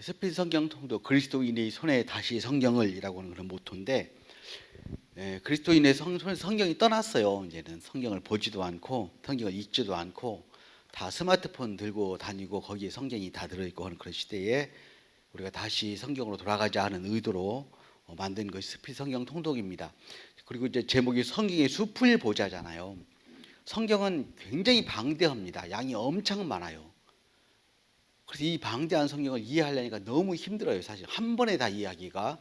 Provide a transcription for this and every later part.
스피드 성경 통독 그리스도인의 손에 다시 성경을이라고 하는 그런 모토인데, 그리스도인의 성경이 떠났어요. 이제는 성경을 보지도 않고 성경을 읽지도 않고 다 스마트폰 들고 다니고 거기에 성경이 다 들어있고 하는 그런 시대에 우리가 다시 성경으로 돌아가자 하는 의도로 만든 것이 스피드 성경 통독입니다. 그리고 이제 제목이 성경의 숲을 보자잖아요. 성경은 굉장히 방대합니다. 양이 엄청 많아요. 그래서 이 방대한 성경을 이해하려니까 너무 힘들어요. 사실 한 번에 다 이해하기가.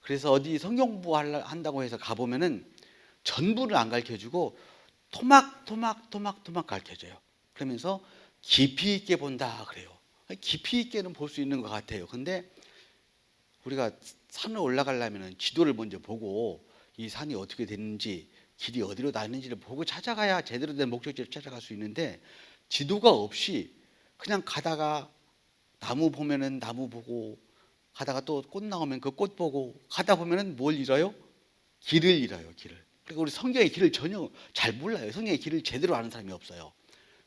그래서 어디 성경 공부한다고 해서 가보면은 전부를 안 가르쳐주고 토막 가르쳐줘요. 그러면서 깊이 있게 본다 그래요. 깊이 있게는 볼 수 있는 것 같아요. 근데 우리가 산을 올라가려면 지도를 먼저 보고 이 산이 어떻게 됐는지 길이 어디로 닿는지를 보고 찾아가야 제대로 된 목적지를 찾아갈 수 있는데, 지도가 없이 그냥 가다가 나무 보면은 나무 보고 가다가 또 꽃 나오면 그 꽃 보고 가다 보면은 뭘 잃어요? 길을 잃어요, 길을. 그리고 우리 성경의 길을 전혀 잘 몰라요. 성경의 길을 제대로 아는 사람이 없어요.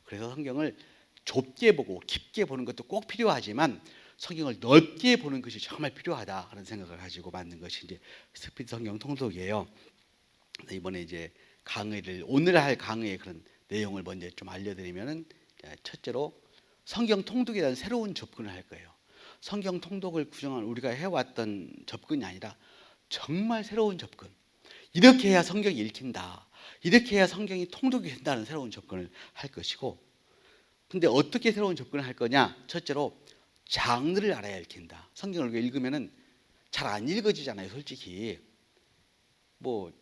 그래서 성경을 좁게 보고 깊게 보는 것도 꼭 필요하지만 성경을 넓게 보는 것이 정말 필요하다 하는 생각을 가지고 만든 것이 이제 스피드 성경 통독이에요. 이번에 이제 오늘 할 강의의 그런 내용을 먼저 좀 알려드리면은, 첫째로 성경 통독에 대한 새로운 접근을 할 거예요. 성경 통독을 그동안 우리가 해왔던 접근이 아니라 정말 새로운 접근. 이렇게 해야 성경이 읽힌다. 이렇게 해야 성경이 통독이 된다는 새로운 접근을 할 것이고, 근데 어떻게 새로운 접근을 할 거냐? 첫째로 장르를 알아야 읽힌다. 성경을 읽으면은 잘 안 읽어지잖아요, 솔직히. 뭐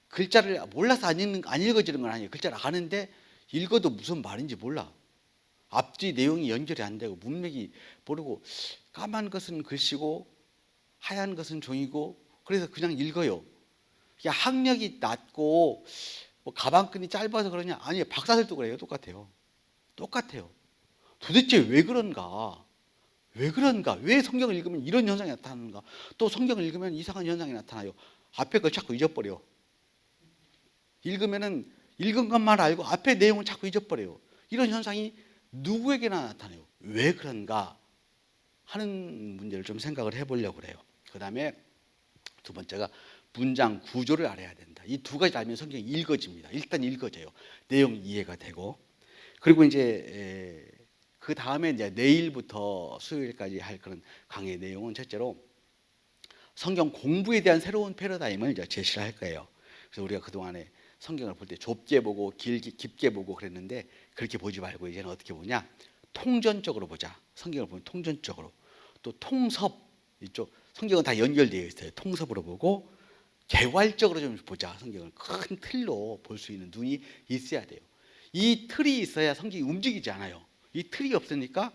글자를 몰라서 안 읽어지는 건 아니에요. 글자를 아는데 읽어도 무슨 말인지 몰라. 앞뒤 내용이 연결이 안 되고 문맥이 모르고, 까만 것은 글씨고 하얀 것은 종이고, 그래서 그냥 읽어요. 이게 학력이 낮고 뭐 가방끈이 짧아서 그러냐? 아니에요. 박사들도 그래요. 똑같아요. 도대체 왜 그런가? 왜 그런가? 왜 성경을 읽으면 이런 현상이 나타나는가? 또 성경을 읽으면 이상한 현상이 나타나요. 앞에 걸 자꾸 잊어버려. 읽으면은 읽은 것만 알고 앞에 내용을 자꾸 잊어버려요. 이런 현상이 누구에게나 나타나요. 왜 그런가 하는 문제를 좀 생각을 해보려고 그래요. 그 다음에 두 번째가 문장 구조를 알아야 된다. 이 두 가지 알면 성경이 읽어집니다. 일단 읽어져요. 내용이 이해가 되고. 그리고 이제 그 다음에 이제 내일부터 수요일까지 할 그런 강의 내용은 첫째로 성경 공부에 대한 새로운 패러다임을 이제 제시를 할 거예요. 그래서 우리가 그동안에 성경을 볼 때 좁게 보고 깊게 보고 그랬는데, 그렇게 보지 말고 이제는 어떻게 보냐? 통전적으로 보자. 성경을 보면 통전적으로. 또 통섭, 이쪽 성경은 다 연결되어 있어요. 통섭으로 보고 개괄적으로 좀 보자. 성경을 큰 틀로 볼 수 있는 눈이 있어야 돼요. 이 틀이 있어야 성경이 움직이지 않아요. 이 틀이 없으니까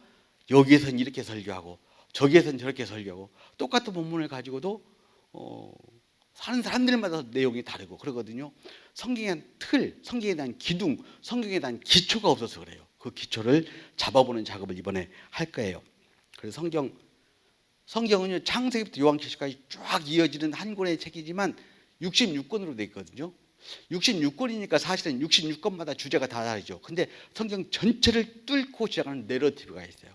여기에선 이렇게 설교하고 저기에선 저렇게 설교하고, 똑같은 본문을 가지고도 사는 사람들마다 내용이 다르고 그러거든요. 성경에 대한 틀, 성경에 대한 기둥, 성경에 대한 기초가 없어서 그래요. 그 기초를 잡아보는 작업을 이번에 할 거예요. 그래서 성경은요, 창세기부터 요한계시까지 쫙 이어지는 한 권의 책이지만 66권으로 되어 있거든요. 66권이니까 사실은 66권마다 주제가 다 다르죠. 근데 성경 전체를 뚫고 지나가는 내러티브가 있어요.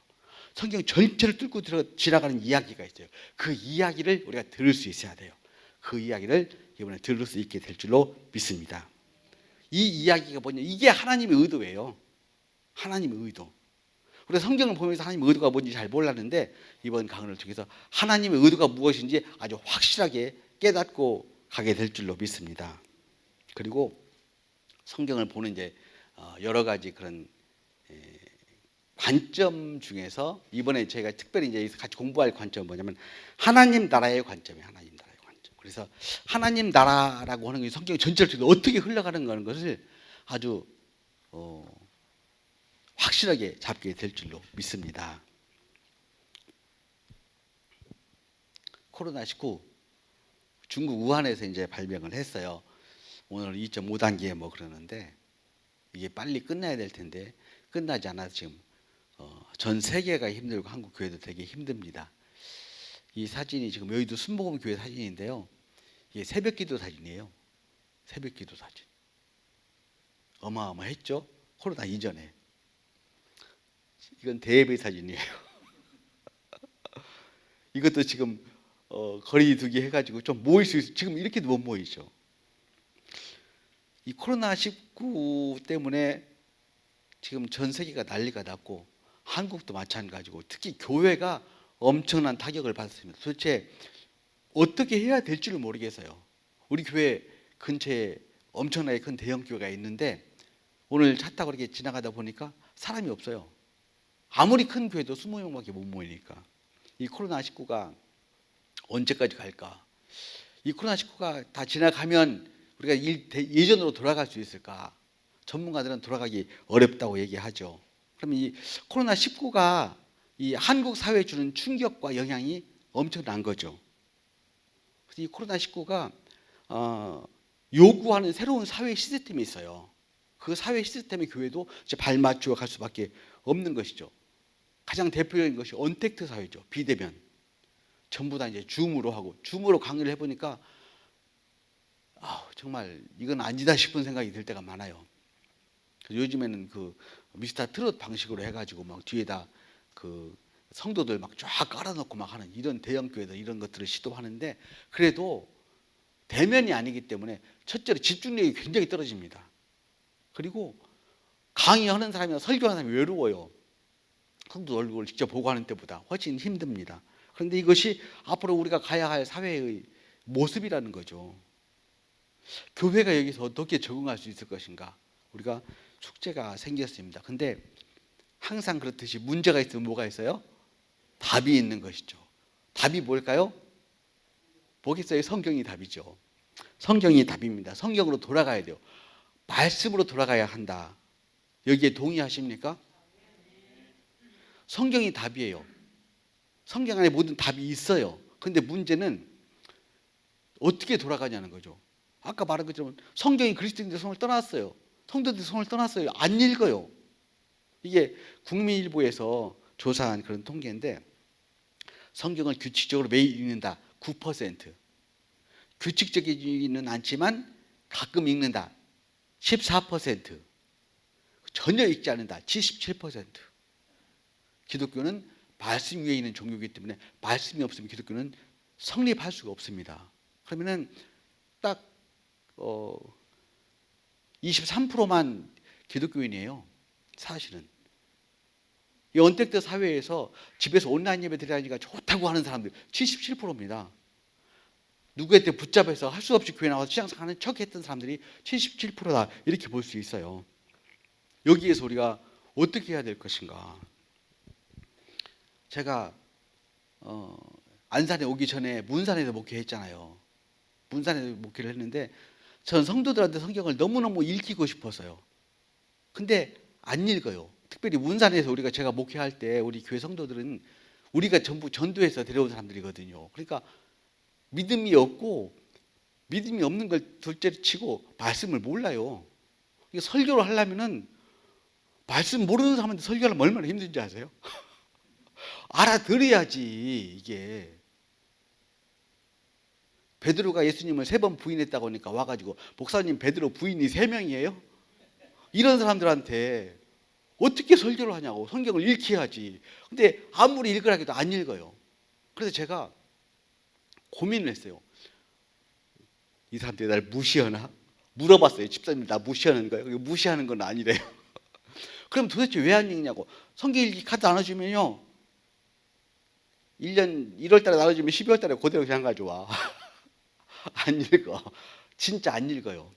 성경 전체를 뚫고 지나가는 이야기가 있어요. 그 이야기를 우리가 들을 수 있어야 돼요. 그 이야기를 이번에 들을 수 있게 될 줄로 믿습니다. 이 이야기가 뭐냐? 이게 하나님의 의도예요. 하나님의 의도. 우리가 성경을 보면서 하나님의 의도가 뭔지 잘 몰랐는데, 이번 강의를 통해서 하나님의 의도가 무엇인지 아주 확실하게 깨닫고 가게 될 줄로 믿습니다. 그리고 성경을 보는 이제 여러 가지 그런 관점 중에서 이번에 저희가 특별히 이제 같이 공부할 관점은 뭐냐면 하나님 나라의 관점이에요. 하나님 나라의 관점. 그래서 하나님 나라라고 하는 게 성경 전체를 어떻게 흘러가는 거는 것을 아주 확실하게 잡게 될 줄로 믿습니다. 코로나19 중국 우한에서 이제 발병을 했어요. 오늘 2.5단계 뭐 그러는데, 이게 빨리 끝나야 될 텐데 끝나지 않아서 지금 전 세계가 힘들고 한국 교회도 되게 힘듭니다. 이 사진이 지금 여의도 순복음 교회 사진인데요. 이게 새벽기도 사진이에요. 새벽기도 사진. 어마어마했죠? 코로나 이전에. 이건 대예배 사진이에요. 이것도 지금 거리 두기 해가지고 좀 모일 수 있어. 지금 이렇게도 못 모이죠. 이 코로나19 때문에 지금 전 세계가 난리가 났고 한국도 마찬가지고 특히 교회가 엄청난 타격을 받았습니다. 도대체 어떻게 해야 될지를 모르겠어요. 우리 교회 근처에 엄청나게 큰 대형 교회가 있는데 오늘 차 타고 이렇게 지나가다 보니까 사람이 없어요. 아무리 큰 교회도 20명밖에 못 모이니까. 이 코로나19가 언제까지 갈까? 이 코로나19가 다 지나가면 우리가 예전으로 돌아갈 수 있을까? 전문가들은 돌아가기 어렵다고 얘기하죠. 그럼 이 코로나19가 이 한국 사회에 주는 충격과 영향이 엄청난 거죠. 이 코로나19가 요구하는 새로운 사회 시스템이 있어요. 그 사회 시스템의 교회도 이제 발맞추어 갈 수밖에 없는 것이죠. 가장 대표적인 것이 언택트 사회죠. 비대면. 전부 다 이제 줌으로 하고 줌으로 강의를 해보니까 정말 이건 아니다 싶은 생각이 들 때가 많아요. 요즘에는 그 미스터 트롯 방식으로 해가지고 막 뒤에다 그 성도들 막 쫙 깔아놓고 막 하는 이런 대형 교회들 이런 것들을 시도하는데 그래도 대면이 아니기 때문에 첫째로 집중력이 굉장히 떨어집니다. 그리고 강의하는 사람이나 설교하는 사람이 외로워요. 성도 얼굴을 직접 보고 하는 때보다 훨씬 힘듭니다. 그런데 이것이 앞으로 우리가 가야 할 사회의 모습이라는 거죠. 교회가 여기서 어떻게 적응할 수 있을 것인가? 우리가 숙제가 생겼습니다. 근데 항상 그렇듯이 문제가 있으면 뭐가 있어요? 답이 있는 것이죠. 답이 뭘까요? 뭐겠어요? 성경이 답이죠. 성경이 답입니다. 성경으로 돌아가야 돼요. 말씀으로 돌아가야 한다. 여기에 동의하십니까? 성경이 답이에요. 성경 안에 모든 답이 있어요. 그런데 문제는 어떻게 돌아가냐는 거죠. 아까 말한 것처럼 성경이 그리스도인들의 손을 떠났어요. 성도들의 손을 떠났어요. 안 읽어요. 이게 국민일보에서 조사한 그런 통계인데 성경을 규칙적으로 매일 읽는다 9%, 규칙적이지는 않지만 가끔 읽는다 14%, 전혀 읽지 않는다 77%. 기독교는 말씀 위에 있는 종교이기 때문에 말씀이 없으면 기독교는 성립할 수가 없습니다. 그러면은 딱 23%만 기독교인이에요. 사실은 이 언택트 사회에서 집에서 온라인 예배 드리니까 좋다고 하는 사람들 77%입니다. 누구한테 붙잡아서 할 수 없이 교회 나와서 시장하는 척했던 사람들이 77%다 이렇게 볼 수 있어요. 여기에서 우리가 어떻게 해야 될 것인가? 제가 안산에 오기 전에 문산에서 목회했잖아요. 문산에서 목회를 했는데 전 성도들한테 성경을 너무너무 읽히고 싶었어요. 근데 안 읽어요. 특별히 문산에서 제가 목회할 때 우리 교회 성도들은 우리가 전부 전도해서 데려온 사람들이거든요. 그러니까 믿음이 없고 믿음이 없는 걸 둘째로 치고 말씀을 몰라요. 설교를 하려면은 말씀 모르는 사람한테 설교하려면 얼마나 힘든지 아세요? 알아들어야지. 이게 베드로가 예수님을 3번 부인했다고 하니까 와가지고 목사님 베드로 부인이 3명이에요? 이런 사람들한테 어떻게 설교를 하냐고. 성경을 읽혀야지. 근데 아무리 읽으라 해도 안 읽어요. 그래서 제가 고민을 했어요. 이 사람들이 날 무시하나? 물어봤어요. 집사님 나 무시하는 거예요? 무시하는 건 아니래요. 그럼 도대체 왜 안 읽냐고. 성경 읽기 카드 나눠주면요 1년 1월 달에 나눠주면 12월 달에 그대로 그냥 가져와. 안 읽어. 진짜 안 읽어요.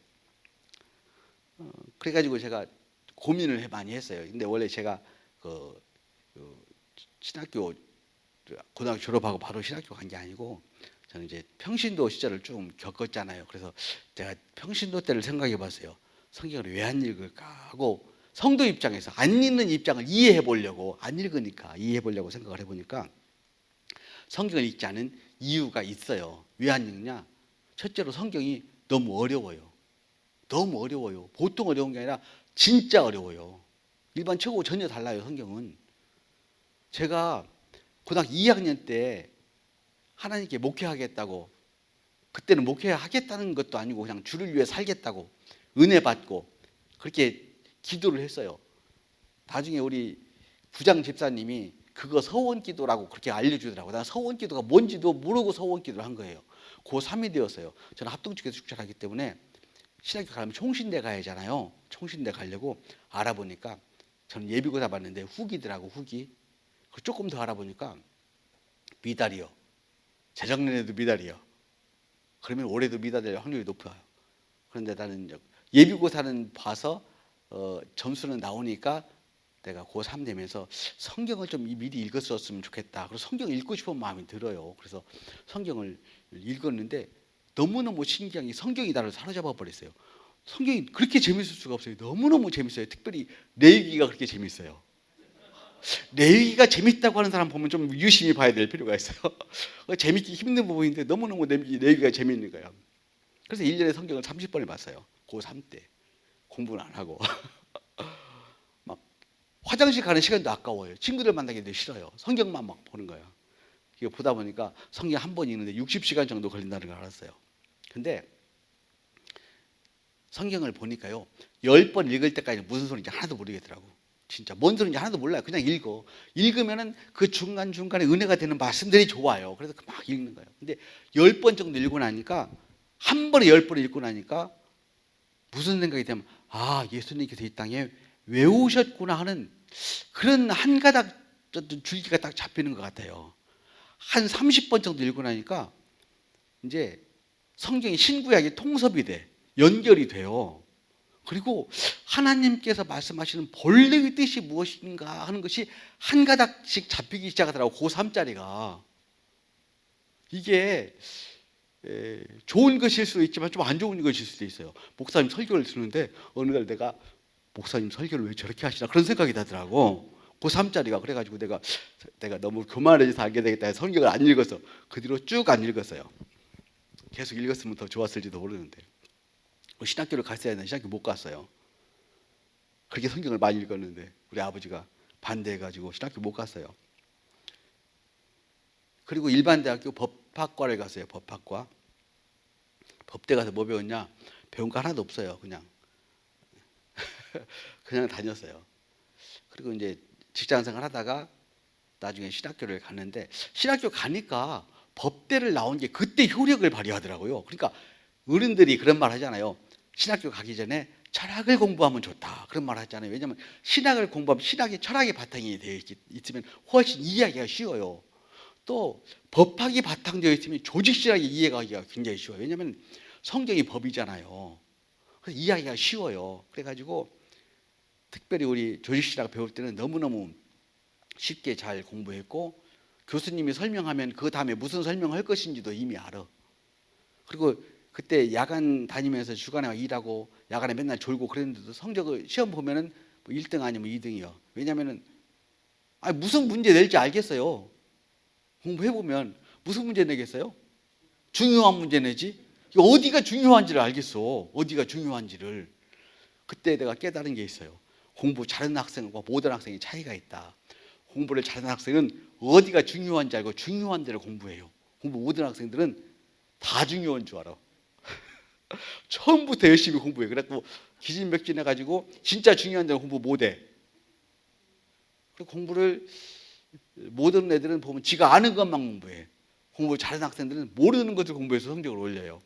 그래가지고 제가 고민을 많이 했어요. 근데 원래 제가 신학교 고등학교 졸업하고 바로 신학교 간 게 아니고 저는 이제 평신도 시절을 좀 겪었잖아요. 그래서 제가 평신도 때를 생각해 봤어요. 성경을 왜 안 읽을까 하고 성도 입장에서 안 읽는 입장을 이해해 보려고, 안 읽으니까 이해해 보려고 생각을 해보니까 성경을 읽지 않은 이유가 있어요. 왜 안 읽냐? 첫째로 성경이 너무 어려워요. 너무 어려워요. 보통 어려운 게 아니라 진짜 어려워요. 일반 책하고 전혀 달라요. 성경은. 제가 고등학교 2학년 때 하나님께 목회하겠다고, 그때는 목회하겠다는 것도 아니고 그냥 주를 위해 살겠다고 은혜 받고 그렇게 기도를 했어요. 나중에 우리 부장 집사님이 그거 서원기도라고 그렇게 알려주더라고요. 난 서원기도가 뭔지도 모르고 서원기도를 한 거예요. 고3이 되었어요. 저는 합동축에서 축제하기 때문에 신학교 가면 총신대 가야 하잖아요. 총신대 가려고 알아보니까 저는 예비고사 봤는데 후기더라고, 후기. 조금 더 알아보니까 미달이요. 재작년에도 미달이요. 그러면 올해도 미달될 확률이 높아요. 그런데 나는 예비고사는 봐서 점수는 나오니까 내가 고3 되면서 성경을 좀 미리 읽었었으면 좋겠다. 그래서 성경을 읽고 싶은 마음이 들어요. 그래서 성경을 읽었는데 너무너무 신기한 게 성경이 나를 사로잡아 버렸어요. 성경이 그렇게 재밌을 수가 없어요. 너무너무 재밌어요. 특별히 레위기가 그렇게 재밌어요. 레위기가 재밌다고 하는 사람 보면 좀 유심히 봐야 될 필요가 있어요. 재밌기 힘든 부분인데 너무너무 레위기가 재밌는 거예요. 그래서 1년에 성경을 30번을 봤어요. 고3 때. 공부는 안 하고. 막 화장실 가는 시간도 아까워요. 친구들 만나기도 싫어요. 성경만 막 보는 거예요. 이거 보다 보니까 성경 한 번 읽는데 60시간 정도 걸린다는 걸 알았어요. 근데 성경을 보니까요, 10번 읽을 때까지 무슨 소리인지 하나도 모르겠더라고. 진짜 뭔 소리인지 하나도 몰라요. 그냥 읽어. 읽으면은 그 중간중간에 은혜가 되는 말씀들이 좋아요. 그래서 막 읽는 거예요. 근데 10번 정도 읽고 나니까, 한 번에 10번 읽고 나니까 무슨 생각이 되면, 아, 예수님께서 이 땅에 왜 오셨구나 하는 그런 한 가닥 줄기가 딱 잡히는 것 같아요. 한 30번 정도 읽고 나니까 이제 성경이 신구약이 통섭이 돼. 연결이 돼요. 그리고 하나님께서 말씀하시는 본래의 뜻이 무엇인가 하는 것이 한 가닥씩 잡히기 시작하더라고. 고3짜리가. 이게 좋은 것일 수도 있지만 좀 안 좋은 것일 수도 있어요. 목사님 설교를 듣는데 어느 날 내가 목사님 설교를 왜 저렇게 하시나 그런 생각이 나더라고. 고3짜리가. 그래가지고 내가 너무 교만해져서 알게 되겠다 해서 성경을 안 읽어서 그 뒤로 쭉 안 읽었어요. 계속 읽었으면 더 좋았을지도 모르는데. 신학교를 갔어야 했는데 신학교 못 갔어요. 그렇게 성경을 많이 읽었는데 우리 아버지가 반대해가지고 신학교 못 갔어요. 그리고 일반대학교 법학과를 갔어요. 법학과. 법대 가서 뭐 배웠냐? 배운 거 하나도 없어요. 그냥 다녔어요. 그리고 이제 직장생활 하다가 나중에 신학교를 갔는데, 신학교 가니까 법대를 나온 게 그때 효력을 발휘하더라고요. 그러니까 어른들이 그런 말 하잖아요. 신학교 가기 전에 철학을 공부하면 좋다. 그런 말 하잖아요. 왜냐하면 신학을 공부하면 신학이 철학의 바탕이 되어 있으면 훨씬 이해하기가 쉬워요. 또 법학이 바탕되어 있으면 조직신학이 이해하기가 굉장히 쉬워요. 왜냐하면 성경이 법이잖아요. 그래서 이해하기가 쉬워요. 그래가지고 특별히 우리 조직신학 배울 때는 너무너무 쉽게 잘 공부했고, 교수님이 설명하면 그 다음에 무슨 설명을 할 것인지도 이미 알아. 그리고 그때 야간 다니면서 주간에 일하고 야간에 맨날 졸고 그랬는데도 성적을 시험 보면은 뭐 1등 아니면 2등이요. 왜냐면은 무슨 문제 낼지 알겠어요. 공부해보면 무슨 문제 내겠어요? 중요한 문제 내지? 어디가 중요한지를 알겠어. 어디가 중요한지를. 그때 내가 깨달은 게 있어요. 공부 잘하는 학생과 못하는 학생이 차이가 있다. 공부를 잘하는 학생은 어디가 중요한지 알고 중요한 데를 공부해요. 공부 못하는 학생들은 다 중요한 줄 알아. 처음부터 열심히 공부해. 그래갖고 기진맥진해가지고 진짜 중요한 데는 공부 못해. 그리고 공부를 모든 애들은 보면 지가 아는 것만 공부해. 공부 잘하는 학생들은 모르는 것을 공부해서 성적을 올려요.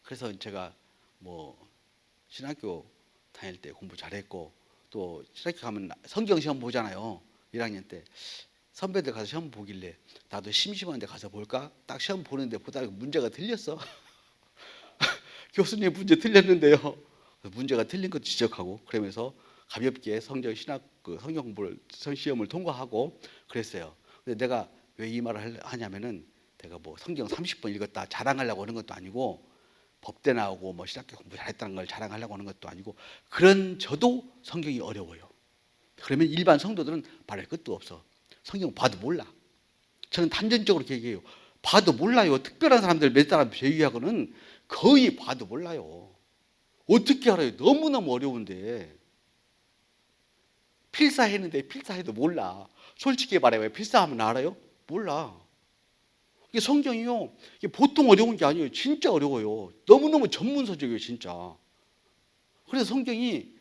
그래서 제가 뭐 신학교 다닐 때 공부 잘했고, 또 신학교 가면 성경 시험 보잖아요. 1학년 때 선배들 가서 시험 보길래 나도 심심한데 가서 볼까? 딱 시험 보는데 보다가 문제가 틀렸어. 교수님 문제 틀렸는데요. 문제가 틀린 것도 지적하고, 그러면서 가볍게 성경 공부를 시험을 통과하고 그랬어요. 근데 내가 왜 이 말을 하냐면은 내가 뭐 성경 30번 읽었다 자랑하려고 하는 것도 아니고, 법대 나오고 뭐 신학교 공부 잘했다는 걸 자랑하려고 하는 것도 아니고, 그런 저도 성경이 어려워요. 그러면 일반 성도들은 말할 것도 없어. 성경 봐도 몰라. 저는 단전적으로 얘기해요. 봐도 몰라요. 특별한 사람들 몇 사람 제외하고는 거의 봐도 몰라요. 어떻게 알아요? 너무너무 어려운데. 필사했는데 필사해도 몰라. 솔직히 말해요. 필사하면 알아요? 몰라. 이게 성경이요, 이게 보통 어려운 게 아니에요. 진짜 어려워요. 너무너무 전문서적이에요, 진짜. 그래서 성경이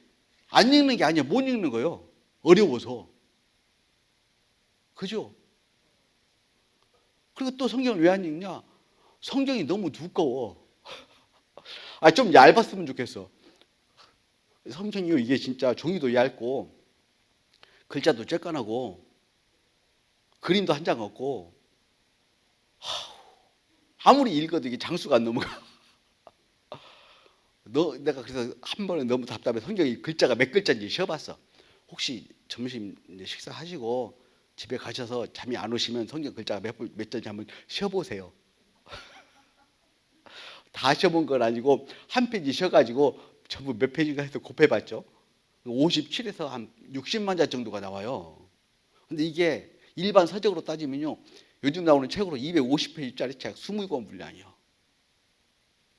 안 읽는 게 아니에요. 못 읽는 거예요. 어려워서. 그죠? 그리고 또 성경을 왜 안 읽냐? 성경이 너무 두꺼워. 좀 얇았으면 좋겠어. 성경이 이게 진짜 종이도 얇고 글자도 쬐깐하고 그림도 한 장 없고 아무리 읽어도 이게 장수가 안 넘어가. 내가 그래서 한 번에 너무 답답해. 성경이 글자가 몇 글자인지 쉬어봤어. 혹시 점심 이제 식사하시고 집에 가셔서 잠이 안 오시면 성경 글자가 몇 자인지 한번 쉬어보세요. 다 쉬어본 건 아니고 한 페이지 쉬어가지고 전부 몇 페이지인가 해서 곱해봤죠. 57에서 한 60만 자 정도가 나와요. 근데 이게 일반 서적으로 따지면요, 요즘 나오는 책으로 250페이지짜리 책 20권 분량이요.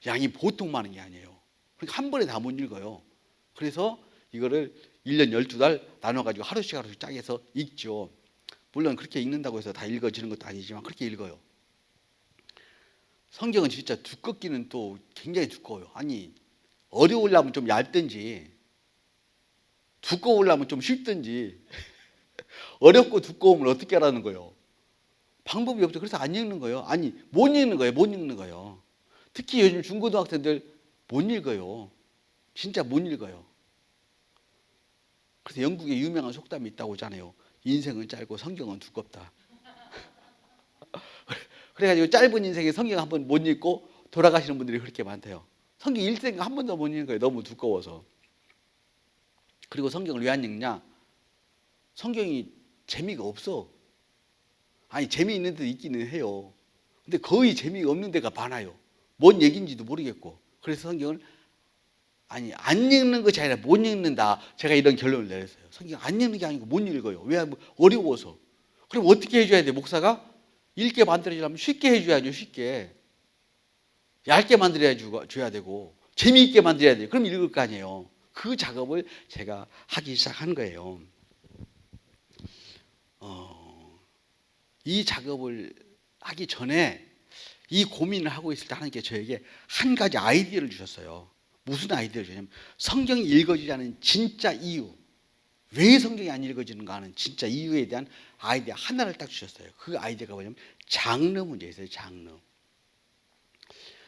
양이 보통 많은 게 아니에요. 그러니까 한 번에 다 못 읽어요. 그래서 이거를 1년 12달 나눠가지고 하루씩 짜게서 읽죠. 물론 그렇게 읽는다고 해서 다 읽어지는 것도 아니지만 그렇게 읽어요. 성경은 진짜 두껍기는 또 굉장히 두꺼워요. 아니, 어려우려면 좀 얇든지 두꺼우려면 좀 쉽든지 어렵고 두꺼우면 어떻게 하라는 거예요? 방법이 없죠. 그래서 안 읽는 거예요. 아니, 못 읽는 거예요. 못 읽는 거예요. 특히 요즘 중고등학생들 못 읽어요. 진짜 못 읽어요. 그래서 영국에 유명한 속담이 있다고 하잖아요. 인생은 짧고 성경은 두껍다. 그래가지고 짧은 인생에 성경 한 번 못 읽고 돌아가시는 분들이 그렇게 많대요. 성경 일생 한 번도 못 읽는 거예요. 너무 두꺼워서. 그리고 성경을 왜 안 읽냐? 성경이 재미가 없어. 아니, 재미있는 데도 있기는 해요. 근데 거의 재미가 없는 데가 많아요. 뭔 얘기인지도 모르겠고. 그래서 성경을 안 읽는 것이 아니라 못 읽는다. 제가 이런 결론을 내렸어요. 성경 안 읽는 게 아니고 못 읽어요. 왜? 어려워서. 그럼 어떻게 해줘야 돼? 목사가 읽게 만들어주려면 쉽게 해줘야죠. 쉽게. 얇게 만들어줘야 되고 재미있게 만들어야 돼요. 그럼 읽을 거 아니에요. 그 작업을 제가 하기 시작한 거예요. 이 작업을 하기 전에 이 고민을 하고 있을 때 하나님께 저에게 한 가지 아이디어를 주셨어요. 무슨 아이디어를 주냐면 성경이 읽어지지 않은 진짜 이유, 왜 성경이 안 읽어지는가 하는 진짜 이유에 대한 아이디어 하나를 딱 주셨어요. 그 아이디어가 뭐냐면 장르 문제였어요. 장르.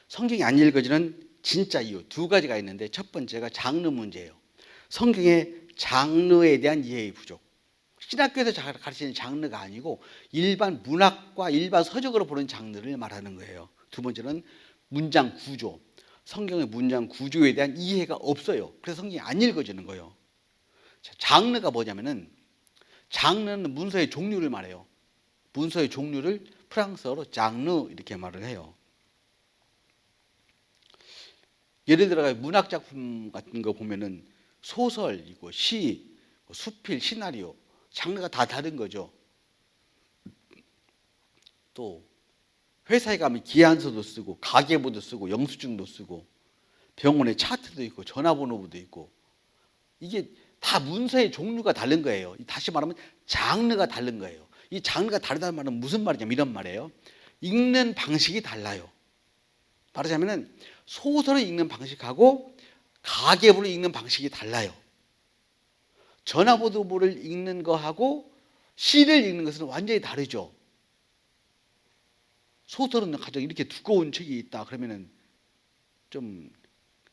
성경이 안 읽어지는 진짜 이유 두 가지가 있는데 첫 번째가 장르 문제예요. 성경의 장르에 대한 이해의 부족. 신학교에서 가르치는 장르가 아니고 일반 문학과 일반 서적으로 보는 장르를 말하는 거예요. 두 번째는 문장 구조. 성경의 문장 구조에 대한 이해가 없어요. 그래서 성경이 안 읽어지는 거예요. 장르가 뭐냐면은 장르는 문서의 종류를 말해요. 문서의 종류를 프랑스어로 장르 이렇게 말을 해요. 예를 들어 문학 작품 같은 거 보면은 소설이고 시, 수필, 시나리오 장르가 다 다른 거죠. 또 회사에 가면 기한서도 쓰고 가계부도 쓰고 영수증도 쓰고 병원에 차트도 있고 전화번호부도 있고 이게 다 문서의 종류가 다른 거예요. 다시 말하면 장르가 다른 거예요. 이 장르가 다르다는 말은 무슨 말이냐면 이런 말이에요. 읽는 방식이 달라요. 말하자면 소설을 읽는 방식하고 가계부를 읽는 방식이 달라요. 전화번호부를 읽는 거하고 시를 읽는 것은 완전히 다르죠. 소설은 가장 이렇게 두꺼운 책이 있다 그러면은 좀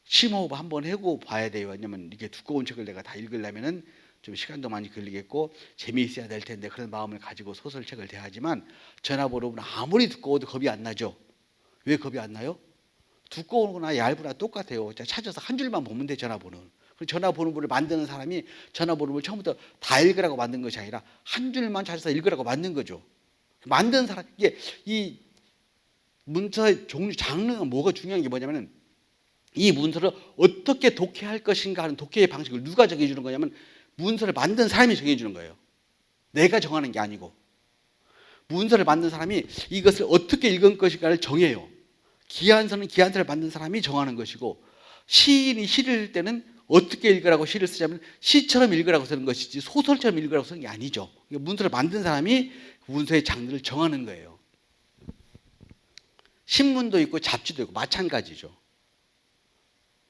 심호흡 한번 하고 봐야 돼요. 왜냐면 이렇게 두꺼운 책을 내가 다 읽으려면은 좀 시간도 많이 걸리겠고 재미있어야 될 텐데 그런 마음을 가지고 소설책을 대하지만 전화번호부는 아무리 두꺼워도 겁이 안 나죠. 왜 겁이 안 나요? 두꺼우거나 얇으나 똑같아요. 찾아서 한 줄만 보면 돼. 전화번호는. 전화번호부를 만드는 사람이 전화번호를 처음부터 다 읽으라고 만든 것이 아니라 한 줄만 찾아서 읽으라고 만든 거죠. 만든 사람 이게 이 문서의 종류 장르가 뭐가 중요한 게 뭐냐면은 이 문서를 어떻게 독해할 것인가 하는 독해의 방식을 누가 정해주는 거냐면 문서를 만든 사람이 정해주는 거예요. 내가 정하는 게 아니고 문서를 만든 사람이 이것을 어떻게 읽을 것인가를 정해요. 기한서는 기한서를 만든 사람이 정하는 것이고 시인이 시를 쓸 때는 어떻게 읽으라고 시를 쓰자면 시처럼 읽으라고 쓰는 것이지 소설처럼 읽으라고 쓰는 게 아니죠. 문서를 만든 사람이 문서의 장르를 정하는 거예요. 신문도 있고 잡지도 있고 마찬가지죠.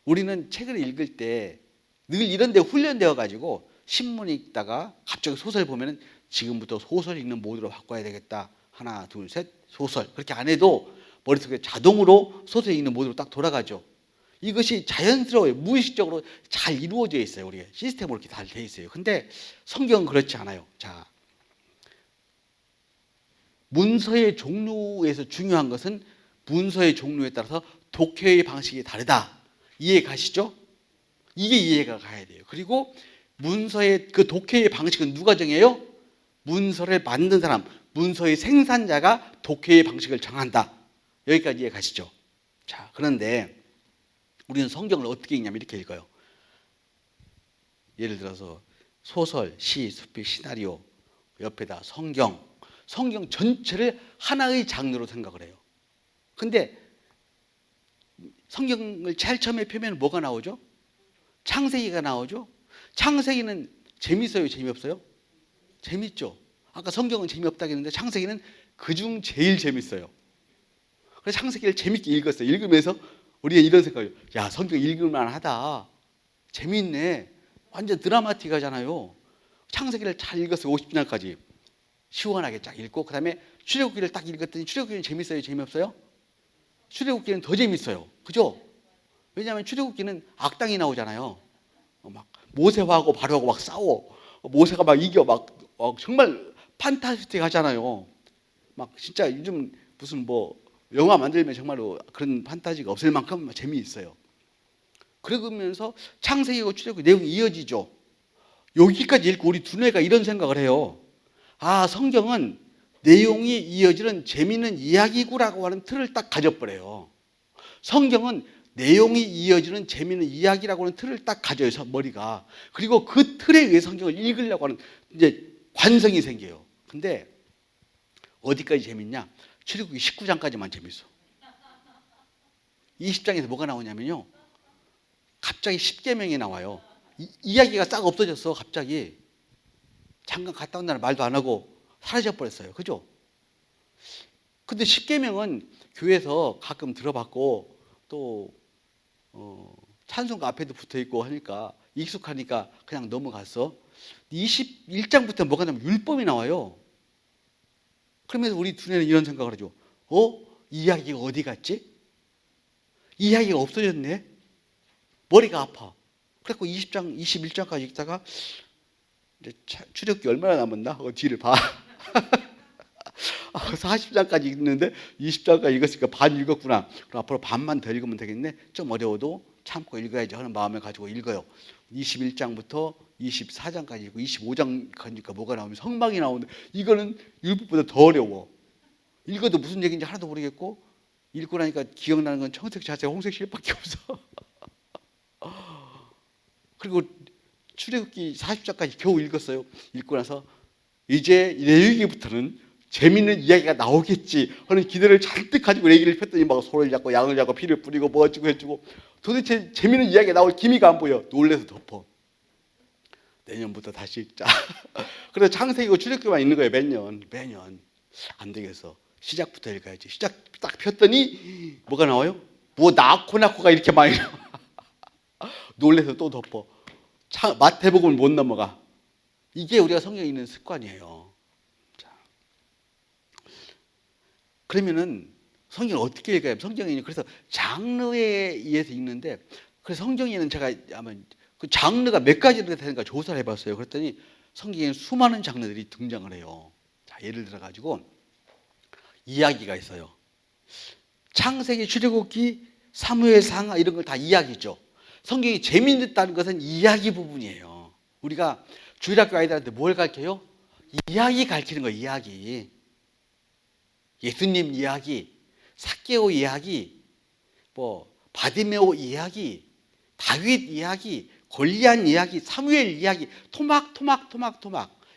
우리는 책을 읽을 때 늘 이런 데 훈련되어 가지고 신문 읽다가 갑자기 소설 보면은 지금부터 소설 읽는 모드로 바꿔야 되겠다. 하나, 둘, 셋, 소설. 그렇게 안 해도 머릿속에 자동으로 소설 읽는 모드로 딱 돌아가죠. 이것이 자연스러워요. 무의식적으로 잘 이루어져 있어요. 우리가 시스템으로 이렇게 잘 돼 있어요. 근데 성경은 그렇지 않아요. 자, 문서의 종류에서 중요한 것은 문서의 종류에 따라서 독해의 방식이 다르다. 이해 가시죠? 이게 이해가 가야 돼요. 그리고 문서의 그 독해의 방식은 누가 정해요? 문서를 만든 사람, 문서의 생산자가 독해의 방식을 정한다. 여기까지 이해 가시죠? 자, 그런데 우리는 성경을 어떻게 읽냐면 이렇게 읽어요. 예를 들어서 소설, 시, 수필, 시나리오 옆에다 성경 전체를 하나의 장르로 생각을 해요. 근데 성경을 제일 처음에 펴면 뭐가 나오죠? 창세기가 나오죠? 창세기는 재밌어요? 재미없어요? 재밌죠? 아까 성경은 재미없다고 했는데 창세기는 그중 제일 재밌어요. 그래서 창세기를 재밌게 읽었어요. 읽으면서 우리가 이런 생각이에요. 야, 성경 읽을만 하다. 재밌네. 완전 드라마틱하잖아요. 창세기를 잘 읽었어요. 50장까지. 시원하게 쫙 읽고 그 다음에 출애굽기를 딱 읽었더니 출애굽기는 재밌어요? 재미없어요? 출애굽기는 더 재밌어요. 그죠? 왜냐하면 출애굽기는 악당이 나오잖아요. 막 모세하고 바로하고 막 싸워. 모세가 막 이겨. 막 정말 판타스틱 하잖아요. 막 진짜 요즘 무슨 뭐 영화 만들면 정말로 그런 판타지가 없을 만큼 재미있어요. 그러면서 창세기하고 출애굽기 내용이 이어지죠. 여기까지 읽고 우리 두뇌가 이런 생각을 해요. 아, 성경은 내용이 이어지는 재미있는 이야기구라고 하는 틀을 딱 가져버려요. 성경은 내용이 이어지는 재미있는 이야기라고 하는 틀을 딱 가져요, 머리가. 그리고 그 틀에 의해 성경을 읽으려고 하는 이제 관성이 생겨요. 근데 어디까지 재밌냐? 출애굽기 19장까지만 재밌어. 20장에서 뭐가 나오냐면요. 갑자기 십계명이 나와요. 이야기가 싹 없어졌어, 갑자기. 잠깐 갔다 온다는 말도 안 하고 사라져 버렸어요. 그죠? 근데 십계명은 교회에서 가끔 들어봤고 또 찬송가 앞에도 붙어 있고 하니까 익숙하니까 그냥 넘어갔어. 21장부터 뭐가 나면 율법이 나와요. 그러면서 우리 두뇌는 이런 생각을 하죠. 이야기가 어디 갔지? 이야기가 없어졌네. 머리가 아파. 그래서 20장, 21장까지 읽다가 이제 출애굽기 얼마나 남았나? 뒤를 봐. 40장까지 읽는데 20장까지 읽었으니까 반 읽었구나. 그럼 앞으로 반만 더 읽으면 되겠네. 좀 어려워도 참고 읽어야지 하는 마음을 가지고 읽어요. 21장부터 24장까지 읽고 25장 가니까 뭐가 나오면 성막이 나오는데 이거는 율법보다 더 어려워. 읽어도 무슨 얘기인지 하나도 모르겠고 읽고 나니까 기억나는 건 청색 자세 홍색 실밖에 없어. 그리고 출애굽기 40장까지 겨우 읽었어요. 읽고 나서 이제 여기부터는 재밌는 이야기가 나오겠지 하는 기대를 잔뜩 가지고 얘기를 폈더니 막 소를 잡고 양을 잡고 피를 뿌리고 뭐 어쩌고 해주고 도대체 재밌는 이야기가 나올 기미가 안 보여. 놀래서 덮어. 내년부터 다시 읽자. 그래서 창세기고 출애굽기만 있는 거예요. 매년. 안 되겠어. 시작부터 읽어야지. 시작 딱 폈더니 뭐가 나와요? 뭐 낳고가 이렇게 많이 나와. 놀래서 또 덮어. 마태복음을 못 넘어가. 이게 우리가 성경에 있는 습관이에요. 자, 그러면은 성경을 어떻게 읽어야 해요? 성경이 그래서 장르에 의해서 읽는데 그래서 성경에는 제가 아마 그 장르가 몇 가지로 되는가 조사를 해봤어요. 그랬더니 성경에 수많은 장르들이 등장을 해요. 자, 예를 들어 가지고 이야기가 있어요. 창세기, 출애굽기, 사무엘, 상하 이런 걸 다 이야기죠. 성경이 재미있다는 것은 이야기 부분이에요. 우리가 주일학교 아이들한테 뭘 가르쳐요? 이야기 가르치는 거예요. 이야기. 예수님 이야기, 삭개오 이야기, 뭐 바디메오 이야기, 다윗 이야기, 골리앗 이야기, 사무엘 이야기, 토막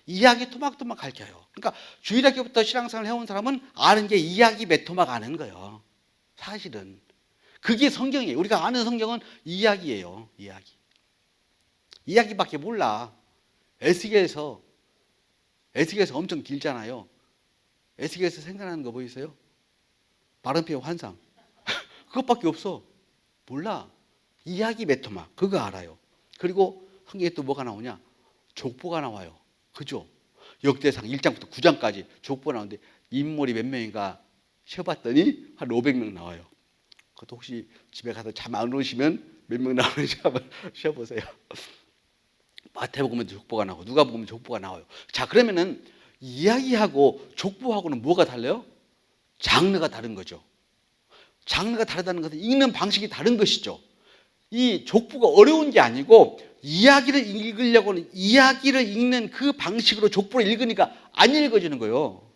이야기 토막 가르쳐요. 그러니까 주일학교부터 신앙생활을 해온 사람은 아는 게 이야기 몇 토막 아는 거예요. 사실은 그게 성경이에요. 우리가 아는 성경은 이야기예요. 이야기밖에 몰라. 에스겔에서 엄청 길잖아요. 에스겔에서 생각나는 거 보이세요? 바른피의 환상. 그것밖에 없어. 몰라. 이야기 몇 토막 그거 알아요. 그리고 성경에 또 뭐가 나오냐? 족보가 나와요. 그죠? 역대상 1장부터 9장까지 족보가 나오는데 인물이 몇 명인가 쉬어봤더니 한 500명 나와요. 그것도 혹시 집에 가서 잠 안 오시면 몇 명 나오는지 한번 쉬어보세요. 마태복음에도 족보가 나오고 누가복음에 족보가 나와요. 자, 그러면은 이야기하고 족보하고는 뭐가 달라요? 장르가 다른 거죠. 장르가 다르다는 것은 읽는 방식이 다른 것이죠. 이 족보가 어려운 게 아니고 이야기를 읽으려고는 이야기를 읽는 그 방식으로 족보를 읽으니까 안 읽어지는 거예요.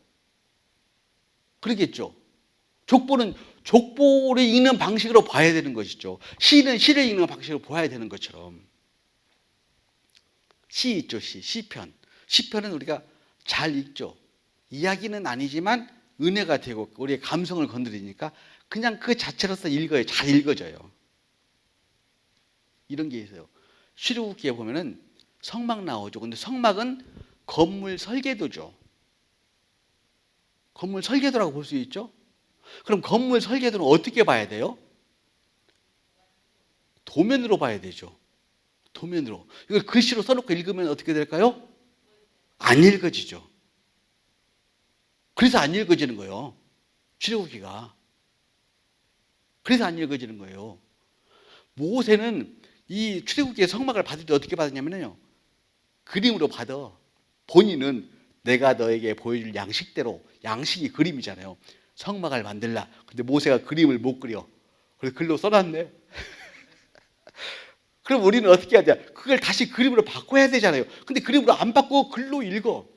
그러겠죠. 족보는 족보를 읽는 방식으로 봐야 되는 것이죠. 시는 시를 읽는 방식으로 봐야 되는 것처럼. 시 있죠, 시편. 시편은 우리가 잘 읽죠. 이야기는 아니지만 은혜가 되고 우리의 감성을 건드리니까 그냥 그 자체로서 읽어요. 잘 읽어져요. 이런 게 있어요. 출애굽기에 보면은 성막 나오죠. 근데 성막은 건물 설계도죠. 건물 설계도라고 볼 수 있죠. 그럼 건물 설계도는 어떻게 봐야 돼요? 도면으로 봐야 되죠. 도면으로. 이걸 글씨로 써놓고 읽으면 어떻게 될까요? 안 읽어지죠. 그래서 안 읽어지는 거예요. 출애굽기가. 그래서 안 읽어지는 거예요. 모세는 이 출애굽기의 성막을 받을 때 어떻게 받았냐면요. 그림으로 받아. 본인은 내가 너에게 보여줄 양식대로, 양식이 그림이잖아요. 성막을 만들라. 근데 모세가 그림을 못 그려. 그래서 글로 써놨네. 그럼 우리는 어떻게 해야 돼? 그걸 다시 그림으로 바꿔야 되잖아요. 근데 그림으로 안 바꾸고 글로 읽어.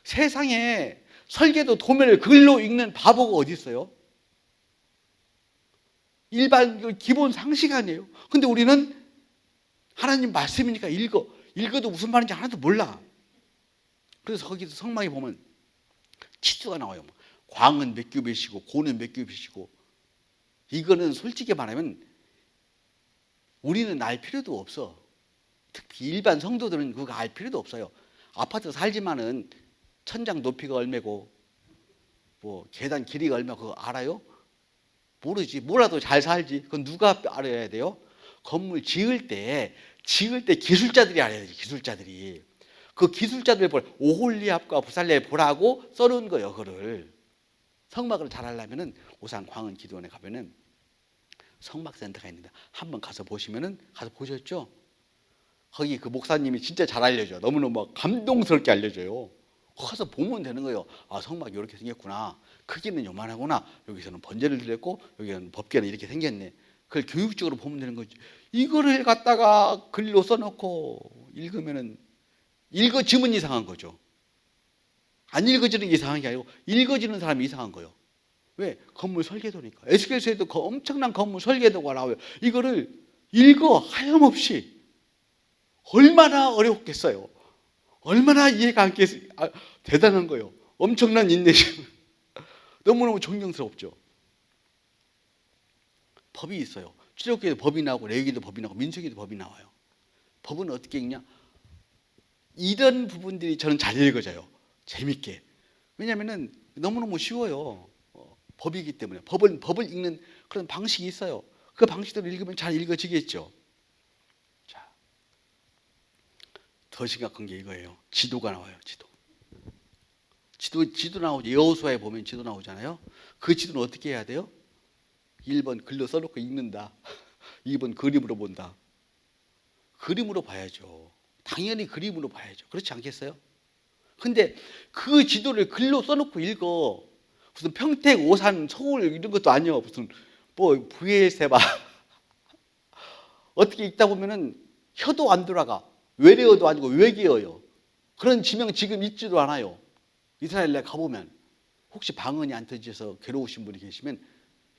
세상에 설계도 도면을 글로 읽는 바보가 어디 있어요? 일반 기본 상식 아니에요. 근데 우리는 하나님 말씀이니까 읽어. 읽어도 무슨 말인지 하나도 몰라. 그래서 거기서 성막에 보면 치수가 나와요. 광은 몇 규빗이고 고는 몇 규빗이고. 이거는 솔직히 말하면 우리는 알 필요도 없어. 특히 일반 성도들은 그거 알 필요도 없어요. 아파트 살지만은 천장 높이가 얼마고 뭐 계단 길이가 얼마 그거 알아요? 모르지. 몰라도 잘 살지. 그건 누가 알아야 돼요? 건물 지을 때 기술자들이 알아야 되지. 기술자들이. 그 기술자들 오홀리압과 부살레 보라고 써놓은 거예요. 그거를. 성막을 잘 하려면은 오산 광은 기도원에 가면은 성막센터가 있는데 한번 가서 보시면은 가서 보셨죠? 거기 그 목사님이 진짜 잘 알려줘요. 너무너무 감동스럽게 알려줘요. 가서 보면 되는 거예요. 아, 성막이 이렇게 생겼구나. 크기는 요만하구나. 여기서는 번제를 드렸고 여기는 법궤는 이렇게 생겼네. 그걸 교육적으로 보면 되는 거지. 이거를 갖다가 글로 써놓고 읽으면은 읽어지면 이상한 거죠. 안 읽어지는 게 이상한 게 아니고 읽어지는 사람이 이상한 거예요. 왜? 건물 설계도니까. 에스겔서에도 엄청난 건물 설계도가 나와요. 이거를 읽어 하염없이 얼마나 어렵겠어요. 얼마나 이해가 안 겠어요. 대단한 거예요. 엄청난 인내심. 너무너무 존경스럽죠. 법이 있어요. 출애굽기에도 법이 나오고 레위기도 법이 나오고 민수기도 법이 나와요. 법은 어떻게 읽냐? 이런 부분들이 저는 잘 읽어져요. 재밌게. 왜냐하면 너무너무 쉬워요. 법이기 때문에. 법을 읽는 그런 방식이 있어요. 그 방식대로 읽으면 잘 읽어지겠죠. 자, 더 심각한 게 이거예요. 지도가 나와요. 지도 나오죠. 여호수아에 보면 지도 나오잖아요. 그 지도는 어떻게 해야 돼요? 1번 글로 써놓고 읽는다. 2번 그림으로 본다. 그림으로 봐야죠. 당연히 그림으로 봐야죠. 그렇지 않겠어요? 근데 그 지도를 글로 써놓고 읽어. 무슨 평택, 오산, 서울 이런 것도 아니야. 무슨 뭐 부에세바 어떻게 읽다 보면은 혀도 안 돌아가. 외래어도 아니고 외계어요. 그런 지명 지금 읽지도 않아요. 이스라엘에 가보면 혹시 방언이 안 터져서 괴로우신 분이 계시면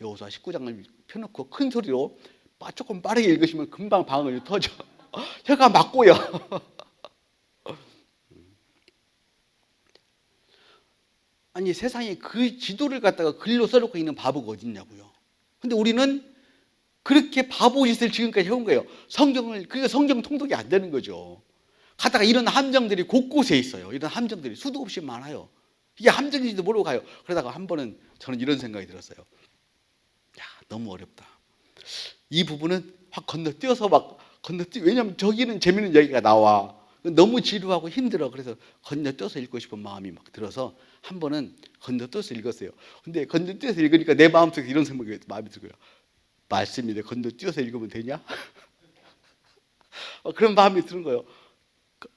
여호수아 19장을 펴놓고 큰 소리로 조금 빠르게 읽으시면 금방 방언이 터져. 혀가 막고요. 아니 세상에 그 지도를 갖다가 글로 써놓고 있는 바보가 어디 있냐고요. 근데 우리는 그렇게 바보 짓을 지금까지 해온 거예요. 그러니까 성경 통독이 안 되는 거죠. 가다가 이런 함정들이 곳곳에 있어요. 이런 함정들이 수도 없이 많아요. 이게 함정인지도 모르고 가요. 그러다가 한 번은 저는 이런 생각이 들었어요. 야, 너무 어렵다. 이 부분은 확 건너뛰어서 왜냐면 저기는 재밌는 얘기가 나와. 너무 지루하고 힘들어. 그래서 건너뛰어서 읽고 싶은 마음이 막 들어서 한 번은 건너뛰어서 읽었어요. 근데 건너뛰어서 읽으니까 내 마음속에 이런 생각이 마음이 들고요. 말씀인데 건너뛰어서 읽으면 되냐? 그런 마음이 드는 거예요.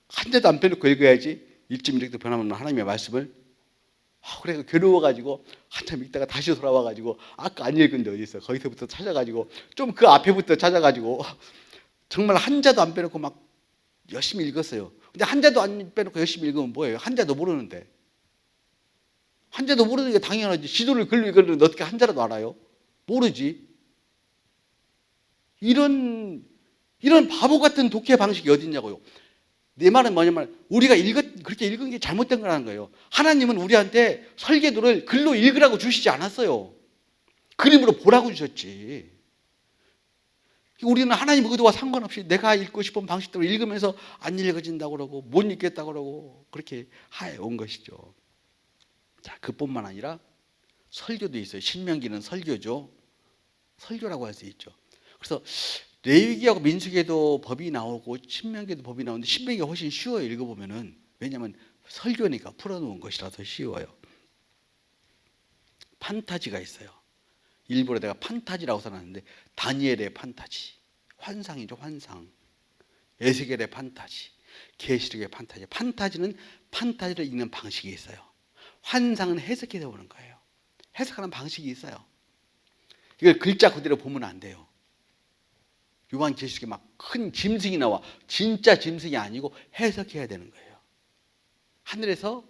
한 자도 안 빼놓고 읽어야지. 1.1도 변하면 하나님의 말씀을. 그래서 괴로워가지고 한참 읽다가 다시 돌아와가지고 아까 안 읽은 데 어디 있어? 거기서부터 찾아가지고 좀 그 앞에부터 찾아가지고 정말 한 자도 안 빼놓고 막 열심히 읽었어요. 근데 한 자도 안 빼놓고 열심히 읽으면 뭐예요? 한 자도 모르는데. 한 자도 모르는 게 당연하지. 지도를 글로 읽었는데 어떻게 한 자라도 알아요? 모르지. 이런 바보 같은 독해 방식이 어디 있냐고요. 내 말은 뭐냐면 우리가 그렇게 읽은 게 잘못된 거라는 거예요. 하나님은 우리한테 설계도를 글로 읽으라고 주시지 않았어요. 그림으로 보라고 주셨지. 우리는 하나님 의도와 상관없이 내가 읽고 싶은 방식대로 읽으면서 안 읽어진다고 그러고 못 읽겠다고 그러고 그렇게 해온 것이죠. 자, 그뿐만 아니라 설교도 있어요. 신명기는 설교죠. 설교라고 할 수 있죠. 그래서 레위기하고 민수기에도 법이 나오고 신명기에도 법이 나오는데 신명기가 훨씬 쉬워요. 읽어보면은. 왜냐하면 설교니까 풀어놓은 것이라서 쉬워요. 판타지가 있어요. 일부러 내가 판타지라고 써놨는데 다니엘의 판타지, 환상이죠. 환상. 에스겔의 판타지, 계시록의 판타지. 판타지는 판타지를 읽는 방식이 있어요. 환상은 해석해서 보는 거예요. 해석하는 방식이 있어요. 이걸 글자 그대로 보면 안 돼요. 요한계시록에 막 큰 짐승이 나와. 진짜 짐승이 아니고 해석해야 되는 거예요. 하늘에서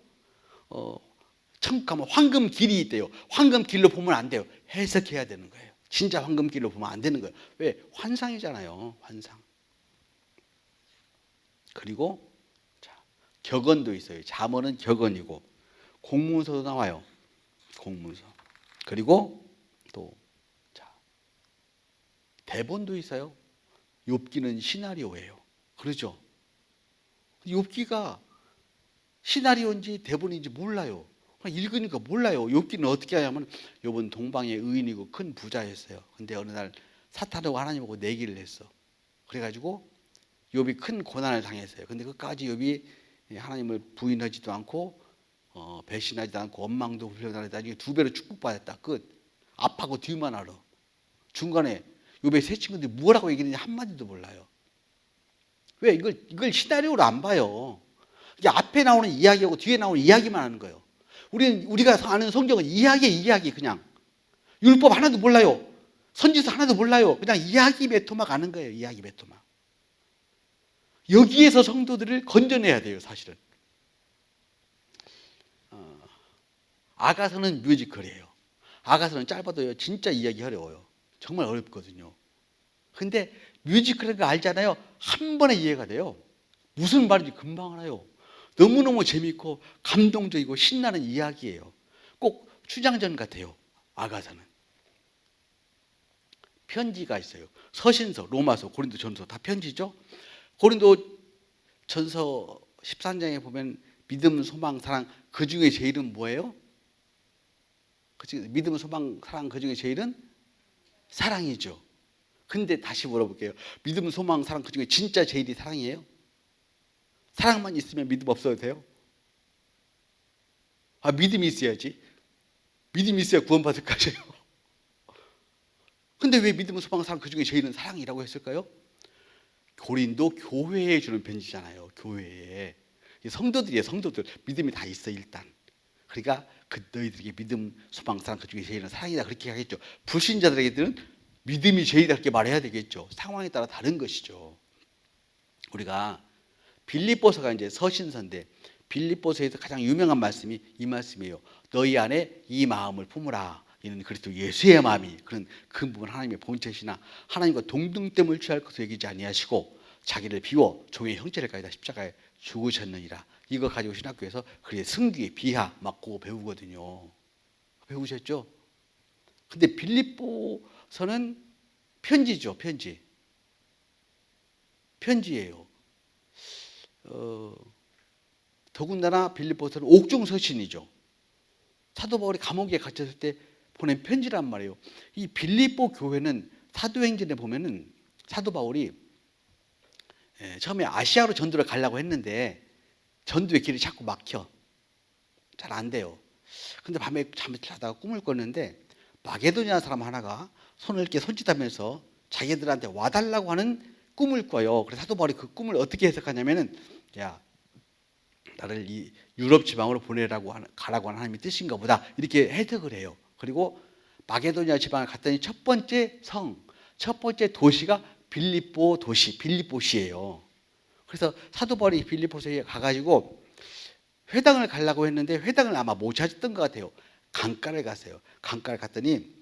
천국 가면 황금길이 있대요. 황금길로 보면 안 돼요. 해석해야 되는 거예요. 진짜 황금길로 보면 안 되는 거예요. 왜? 환상이잖아요. 환상. 그리고 자, 격언도 있어요. 잠언은 격언이고 공문서도 나와요. 공문서. 그리고 또 자, 대본도 있어요. 욥기는 시나리오예요. 그러죠? 욥기가 시나리오인지 대본인지 몰라요. 읽으니까 몰라요. 욥기는 어떻게 하냐면 욥은 동방의 의인이고 큰 부자였어요. 근데 어느 날 사탄하고 하나님하고 내기를 했어. 그래가지고 욥이 큰 고난을 당했어요. 근데 끝까지 욥이 하나님을 부인하지도 않고 배신하지도 않고 원망도 불편하다. 나중에 2배로 축복받았다. 끝. 앞하고 뒤만 알아. 중간에 욥의 세 친구들이 뭐라고 얘기했는지 한마디도 몰라요. 왜? 이걸 시나리오로 안 봐요. 이게 앞에 나오는 이야기하고 뒤에 나오는 이야기만 하는 거예요. 우리가 아는 성경은 이야기 그냥. 율법 하나도 몰라요. 선지서 하나도 몰라요. 그냥 이야기 메토막 아는 거예요. 이야기 메토막. 여기에서 성도들을 건져내야 돼요. 사실은. 아가서는 뮤지컬이에요. 아가서는 짧아도요. 진짜 이야기 어려워요. 정말 어렵거든요. 근데 뮤지컬인 거 알잖아요. 한 번에 이해가 돼요. 무슨 말인지 금방 알아요. 너무너무 재밌고 감동적이고 신나는 이야기예요. 꼭 춘향전 같아요. 아가서는. 편지가 있어요. 서신서, 로마서, 고린도전서 다 편지죠. 고린도전서 13장에 보면 믿음, 소망, 사랑 그 중에 제일은 뭐예요? 믿음, 소망, 사랑 그 중에 제일은 사랑이죠. 근데 다시 물어볼게요. 믿음, 소망, 사랑 그 중에 진짜 제일이 사랑이에요? 사랑만 있으면 믿음 없어도 돼요? 믿음이 있어야지. 믿음이 있어야 구원받을 거예요. 근데 왜 믿음, 소망, 사랑 그 중에 제일은 사랑이라고 했을까요? 고린도 교회에 주는 편지잖아요. 교회에. 성도들이에요. 성도들. 믿음이 다 있어 일단. 그러니까 너희들에게 믿음, 소망, 사랑 그 중에 제일은 사랑이다 그렇게 하겠죠. 불신자들에게는 믿음이 제일이다 그렇게 말해야 되겠죠. 상황에 따라 다른 것이죠. 우리가 빌립보서가 이제 서신서인데 빌립보서에서 가장 유명한 말씀이 이 말씀이에요. 너희 안에 이 마음을 품으라. 이는 그리스도 예수의 마음이 그런 근본 하나님의 본체시나 하나님과 동등됨을 취할 것을 여기지 아니하시고 자기를 비워 종의 형체를 가지다 십자가에 죽으셨느니라. 이거 가지고 신학교에서 그의 승귀, 비하 막 그거 배우거든요. 배우셨죠? 근데 빌립보서는 편지죠. 편지예요. 더군다나 빌립보서는 옥중서신이죠. 사도 바울이 감옥에 갇혔을 때 보낸 편지란 말이에요. 이 빌립보 교회는 사도행전에 보면은 사도 바울이 처음에 아시아로 전도를 가려고 했는데 전도의 길이 자꾸 막혀. 잘 안 돼요. 근데 밤에 잠을 자다가 꿈을 꿨는데 마게도니아 사람 하나가 손을 이렇게 손짓하면서 자기들한테 와달라고 하는 꿈을 꿔요. 그래서 사도 바울이 그 꿈을 어떻게 해석하냐면은, 야, 나를 이 유럽 지방으로 보내라고 가라고 하는 하나님의 뜻인가 보다, 이렇게 해석을 해요. 그리고 마게도니아 지방을 갔더니 첫 번째 도시가 빌립보시예요. 그래서 사도 바울이 빌립보에 가가지고 회당을 가려고 했는데 회당을 아마 못 찾았던 것 같아요. 강가를 갔어요. 강가를 갔더니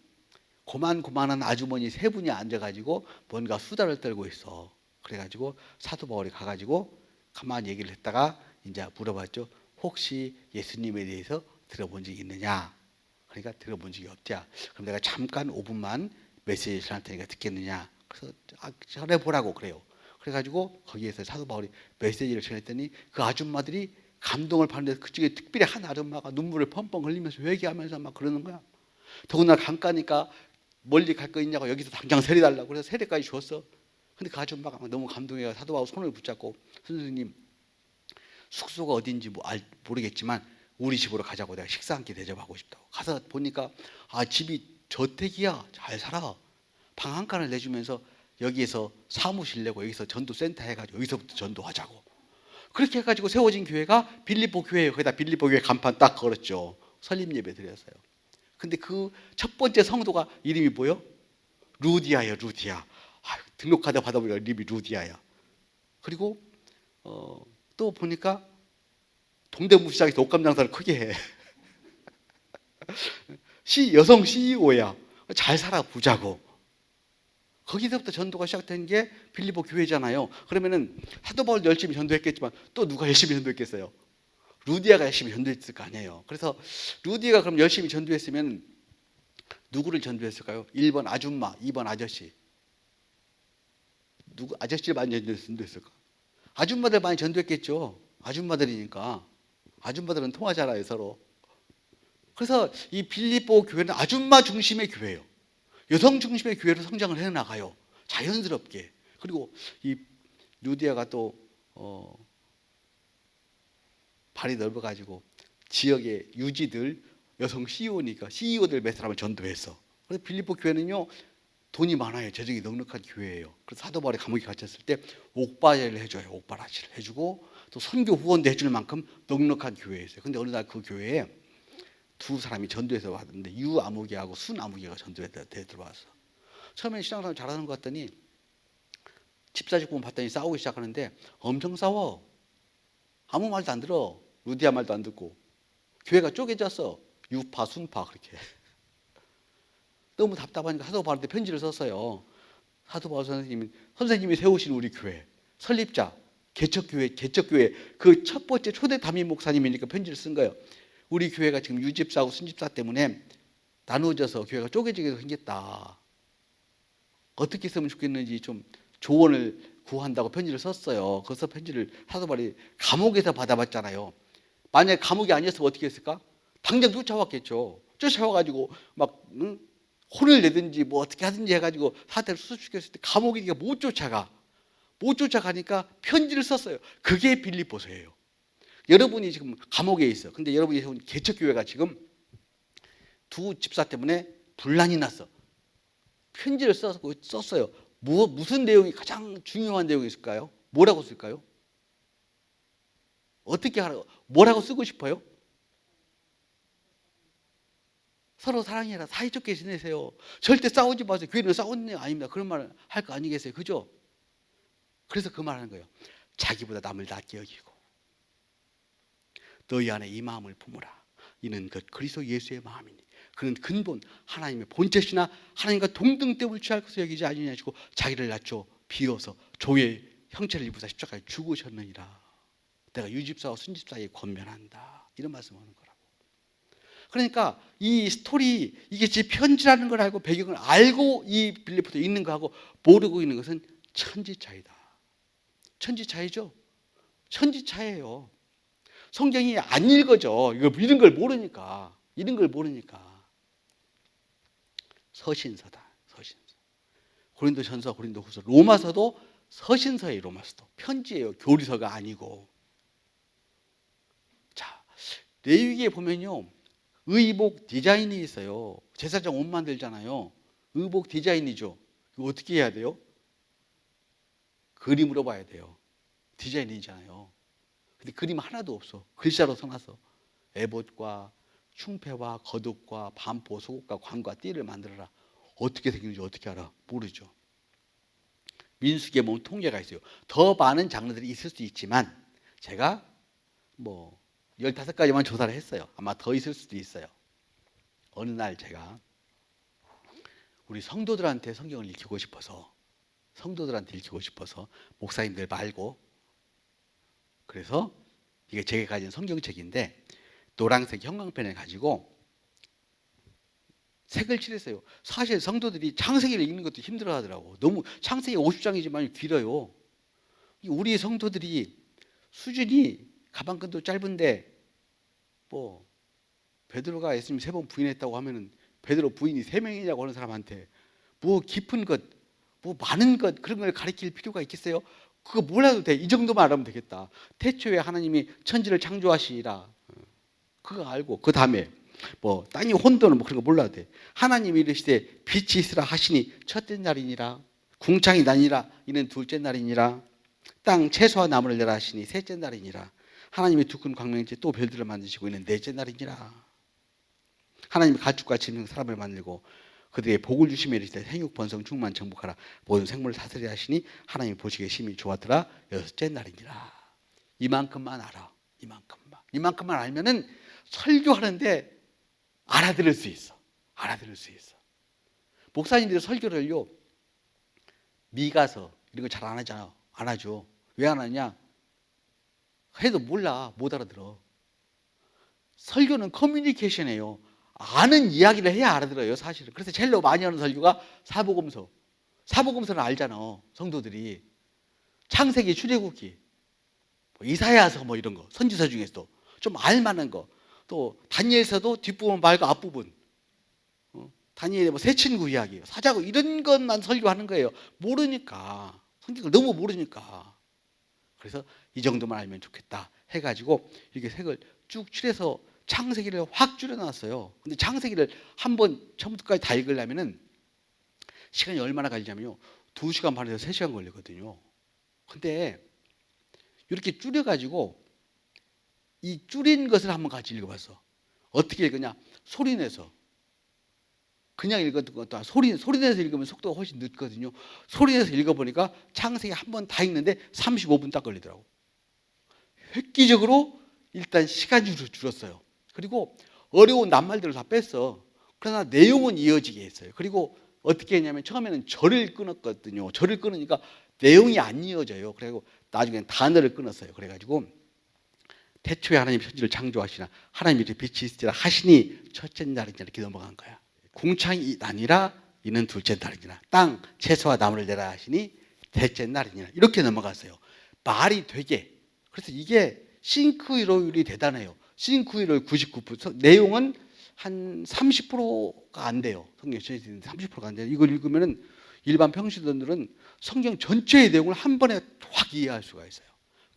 고만고만한 아주머니 세 분이 앉아가지고 뭔가 수다를 떨고 있어. 그래가지고 사도 바울이 가가지고 가만히 얘기를 했다가 이제 물어봤죠. 혹시 예수님에 대해서 들어본 적이 있느냐? 그러니까 들어본 적이 없자. 그럼 내가 잠깐 5분만 메시지를 전할 테니까 듣겠느냐? 그래서 전해보라고 그래요. 그래가지고 거기에서 사도 바울이 메시지를 전했더니 그 아줌마들이 감동을 받는데 그중에 특별히 한 아줌마가 눈물을 펑펑 흘리면서 회개하면서 막 그러는 거야. 더군다나 강가니까 멀리 갈 거 있냐고 여기서 당장 세례달라고 그래서 세례까지 줬어. 근데 그 아줌마가 너무 감동해서 사도 바울 손을 붙잡고, 선생님 숙소가 어딘지 모르겠지만 우리 집으로 가자고, 내가 식사 한 끼 대접하고 싶다고. 가서 보니까 집이 저택이야. 잘 살아. 방 한 칸을 내주면서 여기에서 사무실 내고 여기서 전도센터 해가지고 여기서부터 전도하자고. 그렇게 해가지고 세워진 교회가 빌립보 교회예요. 거기다 빌립보 교회 간판 딱 걸었죠. 설립 예배 드렸어요. 근데 그 첫 번째 성도가 이름이 뭐요? 루디아예요. 루디아. 등록카드 받아보니까 이름이 루디아야. 그리고 또 보니까 동대문 시장에서 옷감 장사를 크게 해. 여성 CEO야. 잘 살아, 부자고. 거기서부터 전도가 시작된 게 빌립보 교회잖아요. 그러면은 사도 바울도 열심히 전도했겠지만 또 누가 열심히 전도했겠어요? 루디아가 열심히 전도했을 거 아니에요. 그래서 루디아가 그럼 열심히 전도했으면 누구를 전도했을까요? 1번 아줌마, 2번 아저씨. 누구 아저씨를 많이 전도했을까? 아줌마들 많이 전도했겠죠. 아줌마들이니까. 아줌마들은 통하잖아요, 서로. 그래서 이 빌립보 교회는 아줌마 중심의 교회예요. 여성 중심의 교회로 성장을 해나가요. 자연스럽게. 그리고 이 루디아가 또 발이 넓어가지고 지역의 유지들, 여성 CEO들 몇 사람을 전도했어. 그래서 빌립보 교회는요, 돈이 많아요. 재정이 넉넉한 교회예요. 그래서 사도 바울이 감옥에 갇혔을 때 옥바제를 해줘요. 옥바라지를 해주고 또 선교 후원도 해줄 만큼 넉넉한 교회였어요. 근데 어느 날 그 교회에 두 사람이 전도해서 왔는데 유아무개하고 순아무개가 전도해서 들어왔어. 처음에 신앙생활 잘하는 것 같더니 집사직분 봤더니 싸우기 시작하는데 엄청 싸워. 아무 말도 안 들어. 루디아 말도 안 듣고. 교회가 쪼개졌어. 유파, 순파 그렇게. 너무 답답하니까 사도 바울한테 편지를 썼어요. 사도 바울 선생님이 세우신 우리 교회 설립자 개척교회 그 첫 번째 초대 담임 목사님이니까 편지를 쓴 거예요. 우리 교회가 지금 유집사하고 순집사 때문에 나누어져서 교회가 쪼개지게 생겼다. 어떻게 했으면 좋겠는지 좀 조언을 구한다고 편지를 썼어요. 그래서 편지를 사도 바울이 감옥에서 받아봤잖아요. 만약에 감옥이 아니었으면 어떻게 했을까? 당장 쫓아왔겠죠. 쫓아와가지고 막 혼을 내든지 뭐 어떻게 하든지 해가지고 사태를 수습시켰을 때 감옥이니까 못 쫓아가니까 편지를 썼어요. 그게 빌립보서예요. 여러분이 지금 감옥에 있어. 근데 여러분이 세운 개척교회가 지금 두 집사 때문에 분란이 났어. 편지를 썼어요. 무슨 내용이 가장 중요한 내용이 있을까요? 뭐라고 쓸까요? 어떻게 하라고? 뭐라고 쓰고 싶어요? 서로 사랑해라. 사이좋게 지내세요. 절대 싸우지 마세요. 교회는 싸우는 애 아닙니다. 그런 말 할 거 아니겠어요? 그죠? 그래서 그 말 하는 거예요. 자기보다 남을 낫게 여기고 너희 안에 이 마음을 품으라. 이는 그 그리스도 예수의 마음이니 그는 근본 하나님의 본체시나 하나님과 동등됨을 취할 것을 여기지 아니하시고 자기를 낮춰 비워서 조의 형체를 입으사 십자가에 죽으셨느니라. 내가 유집사와 순집사에게 권면한다. 이런 말씀을 하는 거라고. 그러니까 이 스토리, 이게 제 편지라는 걸 알고 배경을 알고 이 빌립보에 있는 거하고 모르고 있는 것은 천지차이다. 천지차이죠? 천지차이예요. 성경이 안 읽어져. 이런 걸 모르니까. 서신서다. 고린도전서, 고린도후서, 로마서도 서신서예요. 로마서도 편지예요. 교리서가 아니고. 자, 레위기에 보면요, 의복 디자인이 있어요. 제사장 옷 만들잖아요. 의복 디자인이죠. 이거 어떻게 해야 돼요? 그림으로 봐야 돼요. 디자인이잖아요. 근데 그림 하나도 없어. 글자로 써놨어. 에봇과 충패와 거둑과 반포, 속옷과 관과 띠를 만들어라. 어떻게 생겼는지 어떻게 알아? 모르죠. 민수기에 보면 통계가 있어요. 더 많은 장르들이 있을 수 있지만 제가 뭐 15가지만 조사를 했어요. 아마 더 있을 수도 있어요. 어느 날 제가 우리 성도들한테 성경을 읽히고 싶어서 목사님들 말고, 그래서 이게 제가 가진 성경책인데 노란색 형광펜을 가지고 색을 칠했어요. 사실 성도들이 창세기를 읽는 것도 힘들어 하더라고. 너무 창세기 50장이지만 길어요. 우리 성도들이 수준이 가방끈도 짧은데 뭐 베드로가 예수님 3번 부인했다고 하면은 베드로 부인이 3명이냐고 하는 사람한테 뭐 깊은 것, 뭐 많은 것 그런 걸 가르칠 필요가 있겠어요? 그거 몰라도 돼. 이 정도만 알면 되겠다. 태초에 하나님이 천지를 창조하시니라. 그거 알고 그 다음에 뭐 땅이 혼돈은 뭐 그런 거 몰라도 돼. 하나님이 이르시되 빛이 있으라 하시니 첫째 날이니라. 궁창이 나니라 이는 둘째 날이니라. 땅 채소와 나무를 내라 하시니 셋째 날이니라. 하나님이 두 큰 광명째 또 별들을 만드시고 이는 넷째 날이니라. 하나님이 가축과 짐승 사람을 만들고 그들에게 복을 주시며 이르시되 생육 번성 충만 정복하라. 모든 생물을 다스리라 하시니 하나님이 보시기에 심히 좋았더라. 여섯째 날이니라. 이만큼만 알아. 이만큼만 알면은 설교하는데 알아들을 수 있어. 목사님들이 설교를요, 미가서 이런 거 잘 안 하잖아. 안 하죠. 왜 안 하냐? 해도 몰라. 못 알아들어. 설교는 커뮤니케이션이에요. 아는 이야기를 해야 알아들어요, 사실은. 그래서 제일 많이 하는 설교가 사복음서. 사복음서는 알잖아, 성도들이. 창세기, 출애굽기, 뭐 이사야서 뭐 이런 거, 선지서 중에서도 좀 알만한 거. 또 다니엘서도 뒷부분 말고 앞부분. 다니엘의 뭐 새 친구 이야기, 사자고 이런 것만 설교하는 거예요. 모르니까. 성경을 너무 모르니까. 그래서 이 정도만 알면 좋겠다 해가지고 이렇게 색을 쭉 칠해서 창세기를 확 줄여놨어요. 근데 창세기를 한번 처음부터까지 다 읽으려면은 시간이 얼마나 걸리냐면요, 2시간 반에서 3시간 걸리거든요. 근데 이렇게 줄여가지고 이 줄인 것을 한번 같이 읽어봤어. 어떻게 읽으냐? 소리내서. 그냥 읽었던 것도 소리내서 읽으면 속도가 훨씬 늦거든요. 소리내서 읽어보니까 창세기 한 번 다 읽는데 35분 딱 걸리더라고. 획기적으로 일단 시간이 줄었어요. 그리고 어려운 낱말들을 다 뺐어. 그러나 내용은 이어지게 했어요. 그리고 어떻게 했냐면 처음에는 절을 끊었거든요. 절을 끊으니까 내용이 안 이어져요. 그리고 나중엔 단어를 끊었어요. 그래가지고 태초에 하나님 천지를 창조하시나 하나님이 빛이 있으리라 하시니 첫째 날이냐 이렇게 넘어간 거야. 궁창이 아니라 이는 둘째 날이니라. 땅 채소와 나무를 내라 하시니 셋째 날이니라. 이렇게 넘어갔어요. 말이 되게. 그래서 이게 싱크로율이 대단해요. 싱크로율 99%. 내용은 한 30%가 안 돼요. 성경 전체에 30%가 안 돼요. 이걸 읽으면은 일반 평신도들은 성경 전체의 내용을 한 번에 확 이해할 수가 있어요.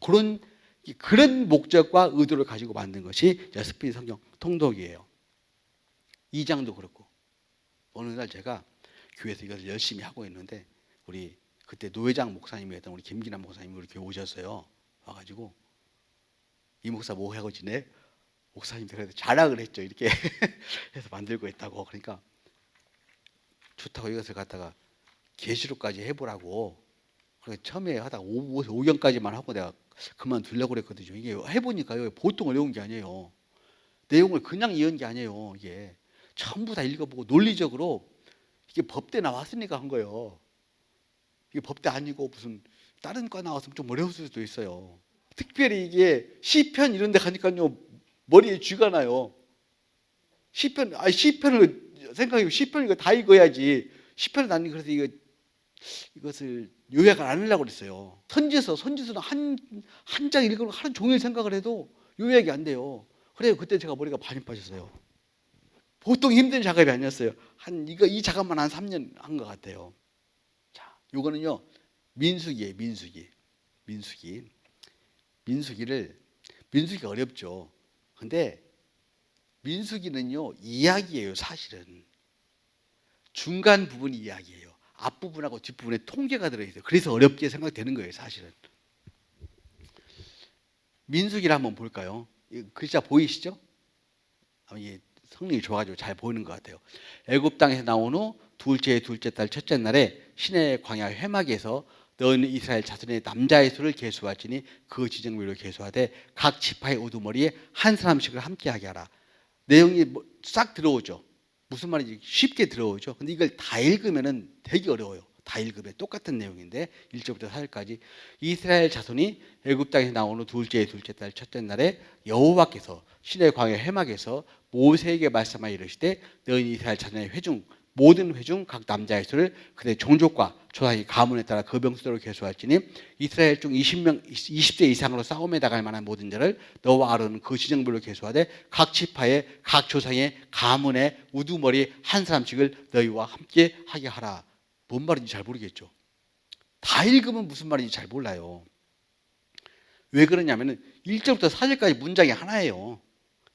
그런 목적과 의도를 가지고 만든 것이 스피릿 성경 통독이에요. 2장도 그렇고. 어느 날 제가 교회에서 이것을 열심히 하고 있는데 우리 그때 노회장 목사님이었던 우리 김기남 목사님이 이렇게 오셨어요. 와가지고 이 목사 뭐 하고 지내? 목사님들한테 자랑을 했죠. 이렇게 해서 만들고 있다고. 그러니까 좋다고 이것을 갖다가 계시록까지 해보라고. 그래서 처음에 하다가 5경까지만 하고 내가 그만두려고 그랬거든요. 이게 해보니까요, 보통 어려운 게 아니에요. 내용을 그냥 이은 게 아니에요. 이게 전부 다 읽어보고 논리적으로 이게 법대 나왔으니까 한 거예요. 이게 법대 아니고 무슨 다른 과 나왔으면 좀 어려울 수도 있어요. 특별히 이게 시편 이런 데 가니까요, 머리에 쥐가 나요. 시편을 생각해요. 시편 이거 다 읽어야지. 시편을 안 읽어서 이것을 요약을 안 하려고 그랬어요. 선지서는 한 장 읽으면 하루 종일 생각을 해도 요약이 안 돼요. 그래요. 그때 제가 머리가 많이 빠졌어요. 보통 힘든 작업이 아니었어요. 이 작업만 한 3년 한 것 같아요. 자, 요거는요, 민수기예요. 민수기가 어렵죠. 근데 민수기는요 이야기예요. 사실은 중간 부분이 이야기예요. 앞부분하고 뒷부분에 통계가 들어있어요. 그래서 어렵게 생각되는 거예요. 사실은 민수기를 한번 볼까요? 글자 보이시죠? 이게 성능이 좋아가지고 잘 보이는 것 같아요. 애굽 땅에서 나온 후 둘째 달 첫째 날에 시내 광야 회막에서 너는 이스라엘 자손의 남자의 수를 계수하지니 그 지정별로 계수하되 각 지파의 우두머리에 한 사람씩을 함께하게 하라. 내용이 싹 들어오죠. 무슨 말인지 쉽게 들어오죠. 근데 이걸 다 읽으면은 되게 어려워요. 다 읽으면 똑같은 내용인데 1절부터 4절까지 이스라엘 자손이 애굽 땅에서 나온 후 둘째 달 첫째 날에 여호와께서 시내 광야 회막에서 모세에게 말씀하여 이르시되 너희 이스라엘 자손의 회중 모든 회중 각 남자의 수를 그들의 종족과 조상의 가문에 따라 그 명수대로 계수할지니 이스라엘 중 20세 이상으로 싸움에 나갈 만한 모든 자를 너와 아론은 그 지정별로 계수하되 각 지파의 각 조상의 가문의 우두머리 한 사람씩을 너희와 함께 하게 하라. 뭔 말인지 잘 모르겠죠. 다 읽으면 무슨 말인지 잘 몰라요. 왜 그러냐면은 1절부터 4절까지 문장이 하나예요.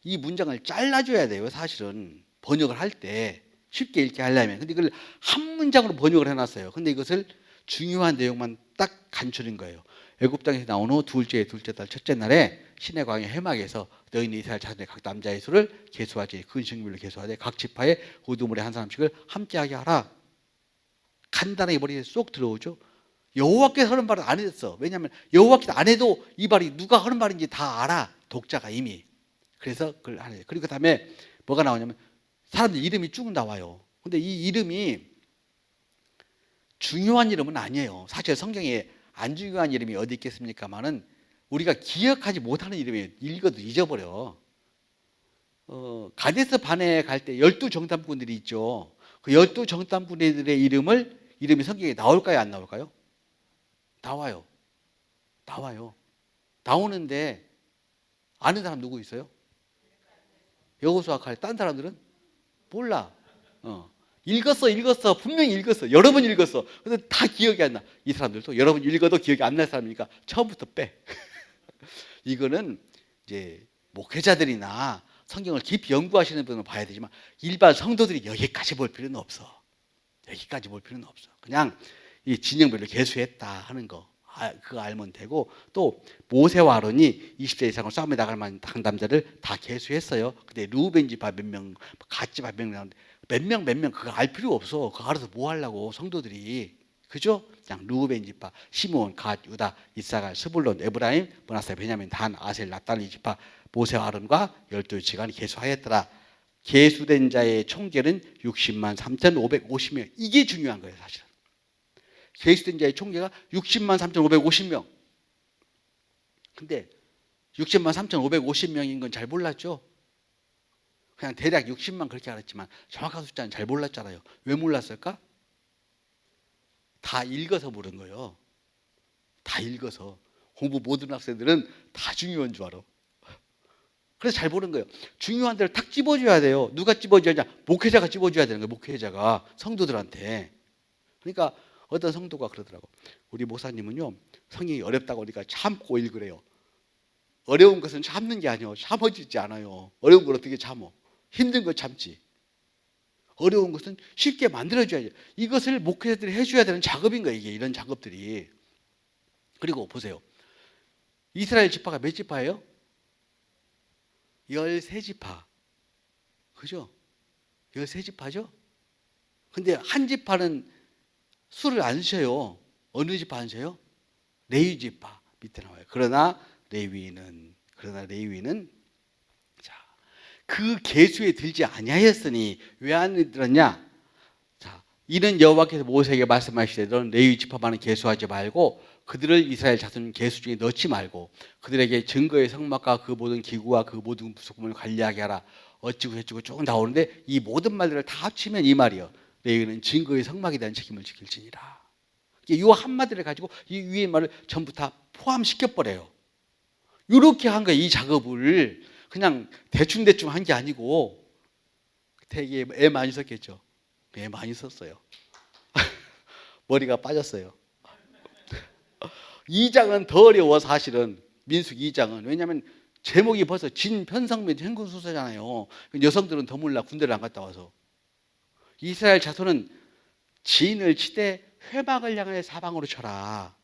이 문장을 잘라줘야 돼요. 사실은 번역을 할 때 쉽게 읽게 하려면. 근데 이걸 한 문장으로 번역을 해놨어요. 근데 이것을 중요한 내용만 딱 간추린 거예요. 애굽 땅에서 나온 후 둘째 달 첫째 날에 시내 광야 회막에서 너희는 이스라엘 자손의 각 남자의 수를 계수하지 그 증별로 계수하되 각 지파의 우두머리 한 사람씩을 함께하게 하라. 간단하게 머리에 쏙 들어오죠. 여호와께서 하는 말은 안 했어. 왜냐하면 여호와께서 안 해도 이 말이 누가 하는 말인지 다 알아. 독자가 이미. 그래서 그걸 하는 거예요. 그리고 그 다음에 뭐가 나오냐면 사람들 이름이 쭉 나와요. 근데 이 이름이 중요한 이름은 아니에요. 사실 성경에 안 중요한 이름이 어디 있겠습니까만은 우리가 기억하지 못하는 이름이에요. 읽어도 잊어버려. 가데스 바네에 갈 때 12정탐꾼들이 있죠. 그 12정탐꾼들의 이름이 성경에 나올까요? 안 나올까요? 나와요. 나오는데 아는 사람 누구 있어요? 여호수아 칼. 딴 사람들은 몰라. 읽었어. 분명히 읽었어. 여러 번 읽었어. 근데 다 기억이 안 나. 이 사람들도 여러 번 읽어도 기억이 안 날 사람이니까 처음부터 빼. 이거는 이제 목회자들이나 성경을 깊이 연구하시는 분은 봐야 되지만 일반 성도들이 여기까지 볼 필요는 없어. 그냥 이 진영별로 계수했다 하는 거. 그거 알면 되고, 또 모세와 아론이 20세 이상으로 싸움에 나갈 만한 남자를 다 계수했어요. 근데 루벤 지파 몇 명, 갓 지파 몇 명, 몇 명 그거 알 필요 없어. 그거 알아서 뭐 하려고 성도들이. 그죠? 그냥 루벤 지파, 시므온, 갓, 유다, 이사갈, 스불론, 에브라임, 므낫세, 베냐민, 단, 아셀, 납달리 지파 모세와 아론과 12지간이 계수하였더라. 계수된 자의 총계는 60만 3,550명. 이게 중요한 거예요, 사실은. 계수된 자의 총계가 60만 3,550명. 근데 60만 3,550명인 건 잘 몰랐죠? 그냥 대략 60만 그렇게 알았지만 정확한 숫자는 잘 몰랐잖아요. 왜 몰랐을까? 다 읽어서 모른 거예요. 다 읽어서. 공부 모든 학생들은 다 중요한 줄 알아. 그래서 잘 보는 거예요. 중요한 데를 탁 집어줘야 돼요. 누가 집어줘야 하냐? 목회자가 집어줘야 되는 거예요. 목회자가 성도들한테. 그러니까 어떤 성도가 그러더라고. 우리 목사님은요, 성경이 어렵다고 하니까 참고 읽으래요. 어려운 것은 참는 게 아니에요. 참아지지 않아요. 어려운 걸 어떻게 참어? 힘든 거 참지. 어려운 것은 쉽게 만들어줘야죠. 이것을 목회자들이 해줘야 되는 작업인 거예요. 이게 이런 작업들이. 그리고 보세요. 이스라엘 지파가 몇 지파예요? 13지파. 그죠? 13지파죠? 근데 한 지파는 수를 안 쉬어요. 어느 지파 안 쉬어요? 레위 지파 밑에 나와요. 그러나 레위는 자, 그 계수에 들지 아니하였으니 왜 안 들었냐? 자, 이는 여호와께서 모세에게 말씀하시되 너는 레위 지파만은 계수하지 말고 그들을 이스라엘 자손 계수 중에 넣지 말고 그들에게 증거의 성막과 그 모든 기구와 그 모든 부속품을 관리하게 하라. 어찌고 저찌고 쭉 나오는데 이 모든 말들을 다 합치면 이 말이요. 레위는 증거의 성막에 대한 책임을 지킬지니라. 이 한마디를 가지고 이 위의 말을 전부 다 포함시켜버려요. 이렇게 한 거예요. 이 작업을 그냥 대충 한 게 아니고 되게 애 많이 썼겠죠. 애 많이 썼어요. 머리가 빠졌어요. 2장은 더 어려워 사실은. 민수기 2장은. 왜냐하면 제목이 벌써 진편성민 행군수서잖아요. 여성들은 더 몰라, 군대를 안 갔다 와서. 이스라엘 자손은 진을 치되 회막을 향하여 사방으로 쳐라.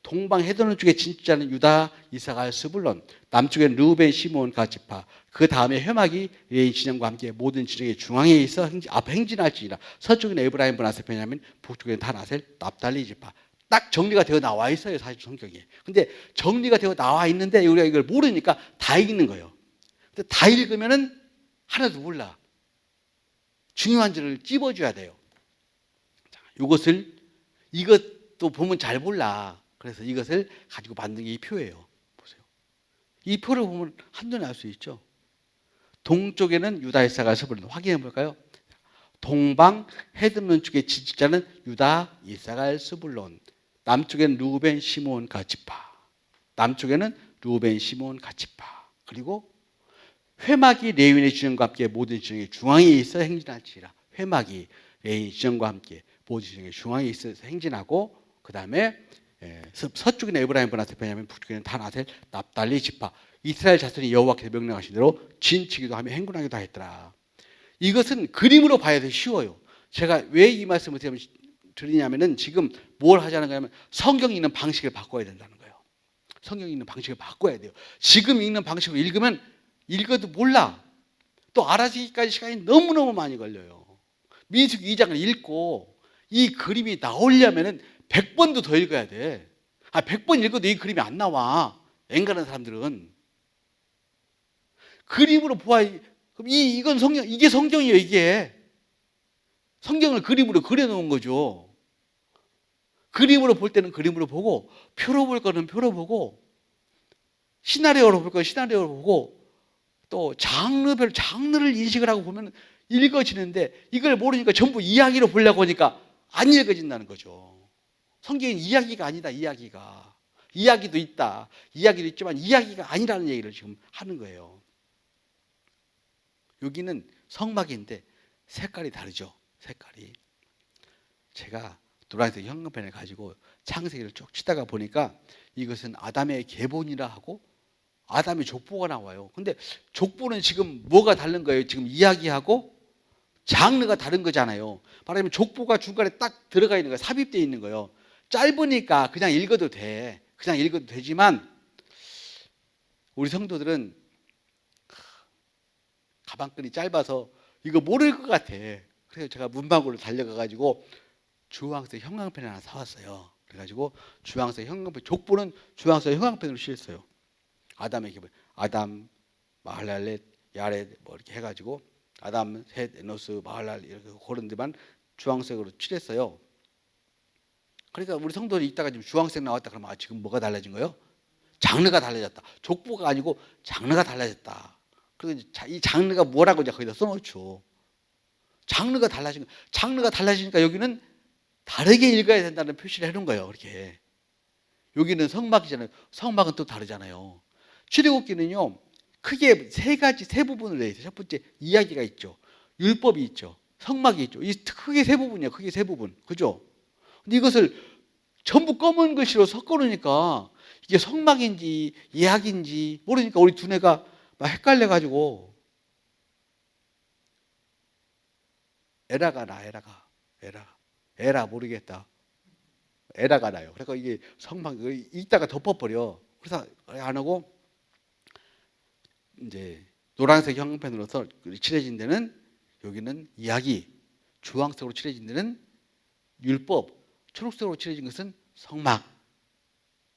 동방 해돋는 쪽에 진짜는 유다, 이사갈, 스불론, 남쪽엔 르우벤, 시몬, 갓지파. 그 다음에 회막이 레위 진영과 함께 모든 진영의 중앙에 있어 앞에 행진할지니라. 서쪽에는 에브라임 브나세 베냐민, 북쪽에는 다나셀, 납달리 지파. 딱 정리가 되어 나와 있어요, 사실 성경에. 근데 정리가 되어 나와 있는데 우리가 이걸 모르니까 다 읽는 거예요. 근데 다 읽으면은 하나도 몰라. 중요한 줄을 찝어줘야 돼요. 이것도 보면 잘 몰라. 그래서 이것을 가지고 만든 게 이 표예요. 보세요. 이 표를 보면 한눈에 알 수 있죠. 동쪽에는 유다, 이사갈, 스불론. 확인해 볼까요? 동방 해돋는 쪽에 지지자는 유다, 이사갈, 스불론. 남쪽에는 르우벤, 시몬, 갓지파. 남쪽에는 르우벤, 시몬, 갓지파. 그리고 회막이 레위인의 진영과 함께 모든 진영의 중앙에 있어 행진할지라. 회막이 레위 진영과 함께 모든 진영의 중앙에 있어서 행진하고, 그 다음에 서쪽에는 에브라임 브나세 베냐민, 북쪽에는 다나셀, 납달리 지파. 이스라엘 자손이 여호와께서 명령하신 대로 진치기도 하며 행군하기도 하였더라. 이것은 그림으로 봐야 돼. 쉬워요. 제가 왜 이 말씀을 드리냐면은 지금 뭘 하자는 거냐면 성경 읽는 방식을 바꿔야 된다는 거예요. 성경 읽는 방식을 바꿔야 돼요. 지금 읽는 방식으로 읽으면 읽어도 몰라. 또 알아지기까지 시간이 너무너무 많이 걸려요. 민수기 2장을 읽고 이 그림이 나오려면은 100번도 더 읽어야 돼. 100번 읽어도 이 그림이 안 나와. 앵간한 사람들은. 그림으로 보아. 그럼 이건 성경, 이게 성경이에요, 이게. 성경을 그림으로 그려놓은 거죠. 그림으로 볼 때는 그림으로 보고, 표로 볼 거는 표로 보고, 시나리오로 볼 거는 시나리오로 보고, 또 장르를 인식을 하고 보면 읽어지는데, 이걸 모르니까 전부 이야기로 보려고 하니까 안 읽어진다는 거죠. 성경은 이야기가 아니다, 이야기가. 이야기도 있다. 이야기도 있지만 이야기가 아니라는 얘기를 지금 하는 거예요. 여기는 성막인데 색깔이 다르죠. 색깔이. 제가 노란색 형광펜을 가지고 창세기를 쭉 치다가 보니까 이것은 아담의 계본이라 하고 아담의 족보가 나와요. 근데 족보는 지금 뭐가 다른 거예요? 지금 이야기하고 장르가 다른 거잖아요. 말하자면 족보가 중간에 딱 들어가 있는 거예요. 삽입되어 있는 거예요. 짧으니까 그냥 읽어도 돼. 그냥 읽어도 되지만 우리 성도들은 가방끈이 짧아서 이거 모를 것 같아. 그래서 제가 문방구로 달려가가지고 주황색 형광펜 하나 사왔어요. 그래가지고 주황색 형광펜, 족보는 주황색 형광펜으로 칠했어요. 아담의 기분, 아담, 마할랄렛, 야렛 뭐 이렇게 해가지고 아담, 셋, 에노스, 마할랄 이렇게 고른 데만 주황색으로 칠했어요. 그러니까 우리 성도들이 있다가 지금 주황색 나왔다 그러면 지금 뭐가 달라진 거예요? 장르가 달라졌다. 족보가 아니고 장르가 달라졌다. 그리고 이 장르가 뭐라고 이제 거기다 써놓죠. 장르가 달라지니까 여기는 다르게 읽어야 된다는 표시를 해놓은 거예요. 그렇게. 여기는 성막이잖아요. 성막은 또 다르잖아요. 출애굽기는요, 크게 세 부분으로 되어 있어요. 첫 번째, 이야기가 있죠. 율법이 있죠. 성막이 있죠. 이 크게 세 부분이에요. 크게 세 부분. 그죠? 근데 이것을 전부 검은 글씨로 섞어 놓으니까 이게 성막인지 예약인지 모르니까 우리 두뇌가 막 헷갈려가지고 에라가 나, 에라 모르겠다. 에라가 나요. 그러니까 이게 성막, 이따가 덮어버려. 그래서 안 하고 이제 노란색 형광펜으로서 칠해진 데는 여기는 이야기, 주황색으로 칠해진 데는 율법, 초록색으로 칠해진 것은 성막.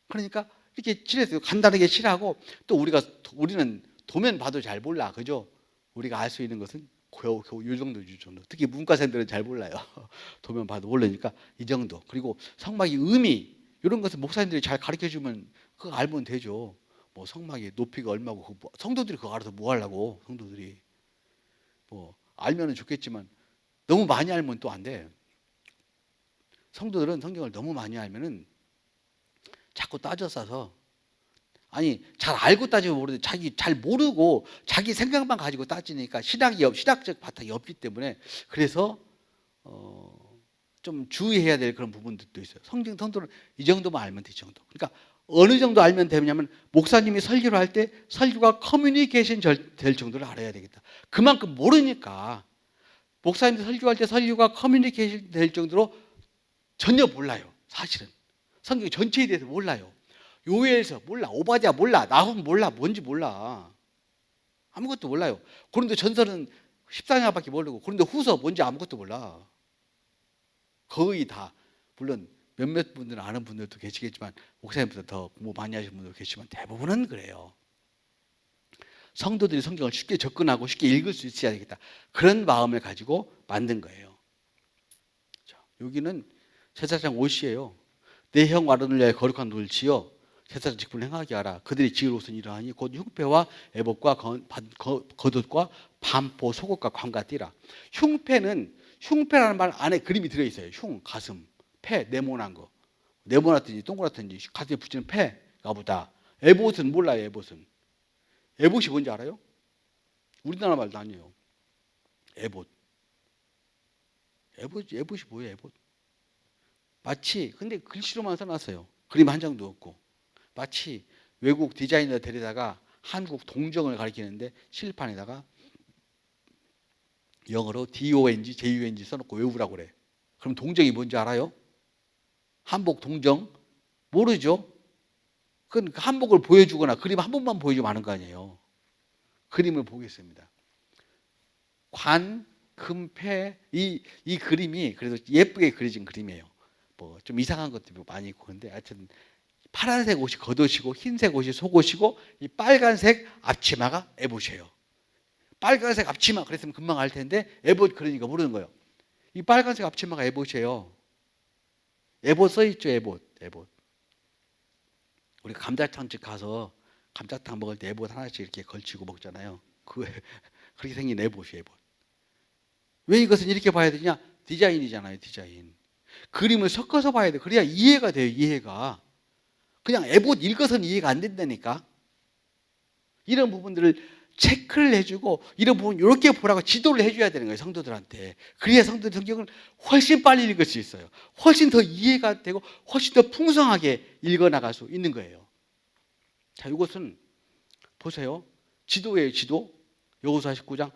그러니까 이렇게 칠해서 간단하게 칠하고 또 우리는 도면 봐도 잘 몰라. 그죠? 우리가 알 수 있는 것은 겨우 이 정도. 특히 문과생들은 잘 몰라요. 도면 봐도 모르니까 이 정도. 그리고 성막의 의미 이런 것을 목사님들이 잘 가르쳐주면 그거 알면 되죠. 뭐 성막의 높이가 얼마고 성도들이 그거 알아서 뭐 하려고. 성도들이 뭐 알면은 좋겠지만 너무 많이 알면 또 안 돼. 성도들은 성경을 너무 많이 알면은 자꾸 따져 싸서, 아니 잘 알고 따지면 모르는데 자기 잘 모르고 자기 생각만 가지고 따지니까 신학적 바탕이 없기 때문에, 그래서 좀 주의해야 될 그런 부분들도 있어요. 성도는 이 정도만 알면 돼, 이 정도. 그러니까 어느 정도 알면 되냐면 목사님이 설교를 할 때 설교가 커뮤니케이션 될 정도를 알아야 되겠다. 그만큼 모르니까 목사님이 설교할 때 설교가 커뮤니케이션 될 정도로 전혀 몰라요. 사실은 성경 전체에 대해서 몰라요. 요엘서 몰라, 오바댜 몰라, 나훔 몰라, 뭔지 몰라. 아무것도 몰라요. 고린도 전서는 14장밖에 모르고 고린도 후서 뭔지 아무것도 몰라. 거의 다, 물론 몇몇 분들은 아는 분들도 계시겠지만 목사님보다 더 공부 많이 하시는 분들도 계시지만 대부분은 그래요. 성도들이 성경을 쉽게 접근하고 쉽게 읽을 수 있어야 되겠다. 그런 마음을 가지고 만든 거예요. 자, 여기는 제사장 옷이에요. 내 형 아론을 위하여 거룩한 눈을 지어 제사장 직분을 행하게 하라. 그들이 지을 옷은 이러하니 곧 흉패와 에봇과 겉옷과 반포, 속옷과 관과 띠라. 흉패라는 말 안에 그림이 들어있어요. 가슴, 폐, 네모난 거. 네모났든지 동그랗든지 가슴에 붙이는 폐가 보다. 에봇은 몰라요. 에봇이 뭔지 알아요? 우리나라 말도 아니에요. 에봇이 뭐예요? 에봇. 마치, 근데 글씨로만 써놨어요. 그림 한 장도 없고. 마치 외국 디자이너 데려다가 한국 동정을 가리키는데 칠판에다가 영어로 DONG, JUNG 써놓고 외우라고 그래. 그럼 동정이 뭔지 알아요? 한복 동정? 모르죠? 그건 한복을 보여주거나 그림 한 번만 보여주면 아는 거 아니에요. 그림을 보겠습니다. 관, 금, 패, 이 그림이 그래도 예쁘게 그려진 그림이에요. 뭐 좀 이상한 것도 많이 있고 그런데 하여튼 파란색 옷이 겉옷이고 흰색 옷이 속옷이고 이 빨간색 앞치마가 에봇이에요. 빨간색 앞치마 그랬으면 금방 알 텐데 에봇 그러니까 모르는 거예요. 이 빨간색 앞치마가 에봇이에요. 에봇 써있죠. 에봇. 우리 감자탕집 가서 감자탕 먹을 때 에봇 하나씩 이렇게 걸치고 먹잖아요. 그렇게 생긴 에봇이 에봇. 왜 이것은 이렇게 봐야 되냐? 디자인이잖아요. 디자인. 그림을 섞어서 봐야 돼. 그래야 이해가 돼요. 이해가. 그냥 에봇 읽어서는 이해가 안 된다니까. 이런 부분들을 체크를 해주고 이런 부분 이렇게 보라고 지도를 해줘야 되는 거예요. 성도들한테. 그래야 성도들 성경을 훨씬 빨리 읽을 수 있어요. 훨씬 더 이해가 되고 훨씬 더 풍성하게 읽어나갈 수 있는 거예요. 자, 이것은 보세요. 지도예요. 지도. 여호수아 19장.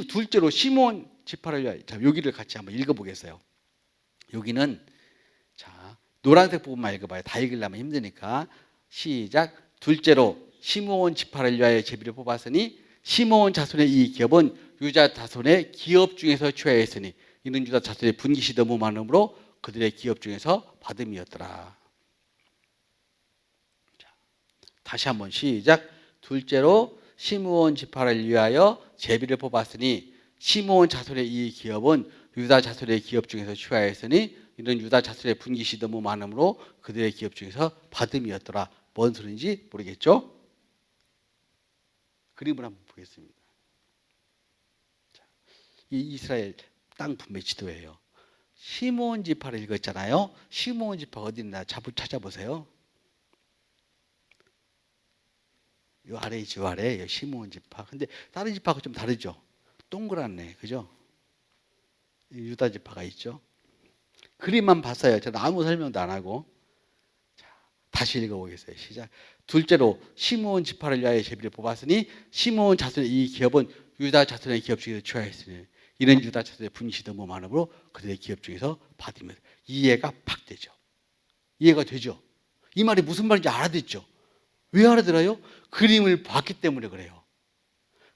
둘째로 시므온 지파를 위하여. 자, 여기를 같이 한번 읽어보겠어요. 여기는 자 노란색 부분만 읽어봐요. 다 읽으려면 힘드니까. 시작. 둘째로 시므온 지파를 위하여 제비를 뽑았으니 시므온 자손의 이 기업은 유다 자손의 기업 중에서 취하였으니 이는 유다 자손의 분깃이 너무 많으므로 그들의 기업 중에서 받음이었더라. 자, 다시 한번 시작. 둘째로 시므온 지파를 위하여 제비를 뽑았으니 시므온 자손의 이 기업은 유다 자손의 기업 중에서 취하였으니 이는 유다 자손의 분깃이 너무 많으므로 그들의 기업 중에서 받음이었더라. 뭔 소리인지 모르겠죠? 그림을 한번 보겠습니다. 자, 이 이스라엘 땅 분배 지도예요. 시므온 지파를 읽었잖아요. 시므온 지파 어디 있나 찾아보세요. 이 아래 있죠. 아래 시므온 지파. 근데 다른 지파하고 좀 다르죠. 동그랗네. 그죠? 유다 지파가 있죠. 그림만 봤어요. 저는 아무 설명도 안 하고. 자, 다시 읽어보겠어요. 시작. 둘째로 시므온 지파를 위하여 제비를 뽑았으니 시므온 자손의 이 기업은 유다 자손의 기업 중에서 취하였으니 이는 유다 자손의 분깃이 너무 많으므로 그들의 기업 중에서 받으면 이해가 팍 되죠. 이해가 되죠. 이 말이 무슨 말인지 알아듣죠. 왜 알아들어요? 그림을 봤기 때문에 그래요.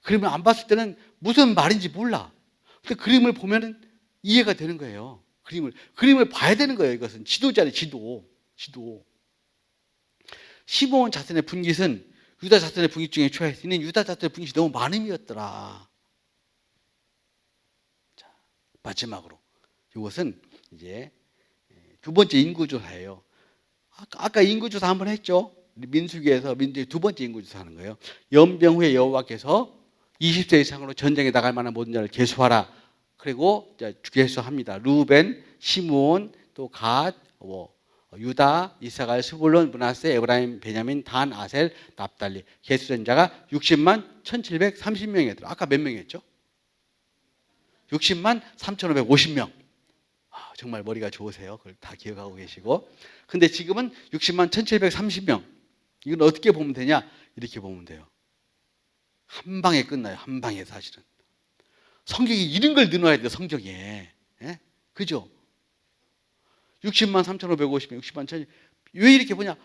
그림을 안 봤을 때는 무슨 말인지 몰라. 근데 그림을 보면은 이해가 되는 거예요. 그림을 봐야 되는 거예요. 이것은 지도잖아요. 지도. 시므온 자손의 분깃은 유다 자손의 분깃 중에 취하였으니 유다 자손의 분깃이 너무 많음이었더라. 자, 마지막으로 이것은 이제 두 번째 인구조사예요. 아까 인구조사 한번 했죠. 민수기에서 두 번째 인구조사 하는 거예요. 연병 후에 여호와께서 20세 이상으로 전쟁에 나갈 만한 모든 자를 계수하라. 그리고 계수합니다. 루벤, 시므온, 또 갓, 유다, 이사갈, 스불론, 므낫세, 에브라임, 베냐민, 단, 아셀, 납달리. 계수된 자가 60만 1730명이었더라. 아까 몇 명이었죠? 60만 3550명. 정말 머리가 좋으세요. 그걸 다 기억하고 계시고. 근데 지금은 60만 1730명. 이건 어떻게 보면 되냐? 이렇게 보면 돼요. 한 방에 끝나요. 한 방에 사실은. 성경이 이런 걸 넣어야 돼요. 성경에. 예? 그죠? 60만 3,550명, 60만 1,000. 왜 이렇게 보냐?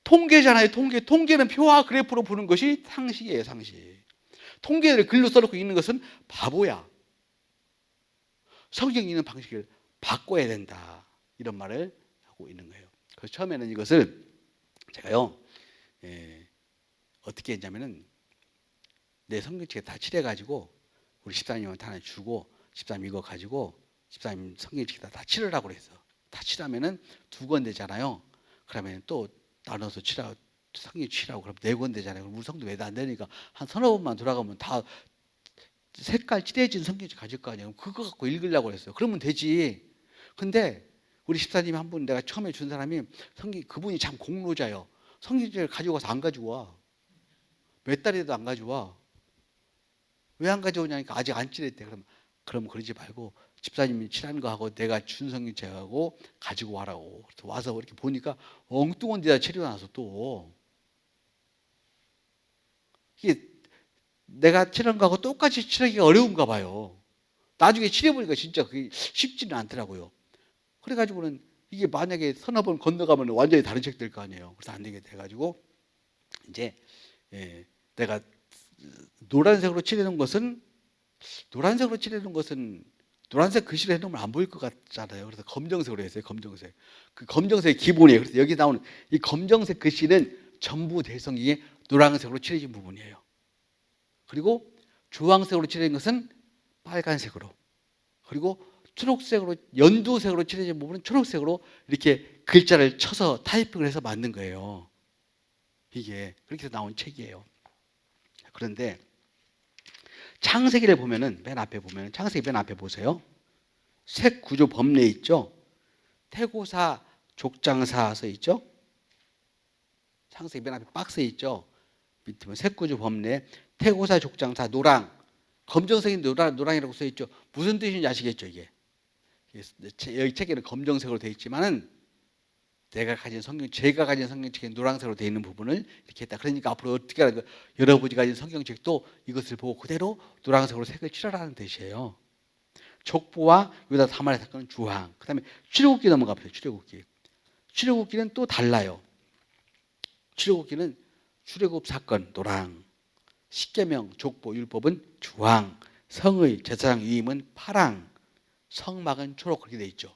통계잖아요. 통계는 표와 그래프로 보는 것이 상식이에요. 상식. 통계를 글로 써놓고 있는 것은 바보야. 성경이 있는 방식을 바꿔야 된다. 이런 말을 하고 있는 거예요. 그래서 처음에는 이것을 제가요, 어떻게 했냐면은 내 성경책에 다 칠해가지고 우리 집사님한테 하나 주고, 집사님 이거 가지고 집사님 성경책에다 다 칠하라고 그랬어. 다 칠하면은 2권 되잖아요. 그러면 또 나눠서 칠하고 성경 칠하고 그럼 4권 되잖아요. 우리 성도 왜 안 되니까 한 서너 번만 돌아가면 다 색깔 칠해진 성경책 가질 거 아니에요. 그거 갖고 읽으려고 그랬어요. 그러면 되지. 근데 우리 집사님 한 분 내가 처음에 준 사람이 그분이 참 공로자예요. 성경책을 가지고 가서 안 가지고 와. 몇 달에도 안 가지고 와. 왜 안 가져오냐니까 아직 안 칠했대. 그럼 그러지 말고 집사님이 칠한 거 하고 내가 준 성경책하고 가지고 와라고. 그래서 와서 이렇게 보니까 엉뚱한 데다 칠해놔서 또 이게 내가 칠한 거하고 똑같이 칠하기가 어려운가 봐요. 나중에 칠해보니까 진짜 그게 쉽지는 않더라고요. 그래가지고는 이게 만약에 서너 번 건너가면 완전히 다른 책 될 거 아니에요. 그래서 안 되겠다 해가지고 이제 내가 노란색으로 칠해놓은 것은 노란색 글씨로 해놓으면 안 보일 것 같잖아요. 그래서 검정색으로 했어요. 검정색. 그 검정색이 기본이에요. 그래서 여기 나오는 이 검정색 글씨는 전부 대성경에 노란색으로 칠해진 부분이에요. 그리고 주황색으로 칠해진 것은 빨간색으로, 그리고 초록색으로 연두색으로 칠해진 부분은 초록색으로 이렇게 글자를 쳐서 타이핑을 해서 만든 거예요. 이게 그렇게 해서 나온 책이에요. 그런데 창세기를 보면은 맨 앞에 보면 창세기 맨 앞에 보세요. 색 구조 법례 있죠. 태고사 족장사 써 있죠. 창세기 맨 앞에 박스에 있죠. 밑에 보면 색 구조 법례 태고사 족장사 노랑 검정색인 노랑이라고 써 있죠. 무슨 뜻인지 아시겠죠 이게. 여기 책에는 검정색으로 되어 있지만은 제가 가진 성경책에 노란색으로 되어 있는 부분을 이렇게 했다. 그러니까 앞으로 어떻게 하는 여러분이 가진 성경책도 이것을 보고 그대로 노란색으로 색을 칠하라는 뜻이에요. 족보와 요다 다말의 사건은 주황. 그다음에 출애굽기 넘어가 보세요. 출애굽기는 또 달라요. 출애굽기는 출애굽 사건 노랑, 십계명, 족보, 율법은 주황, 성의, 제사장 위임은 파랑, 성막은 초록 그렇게 돼 있죠.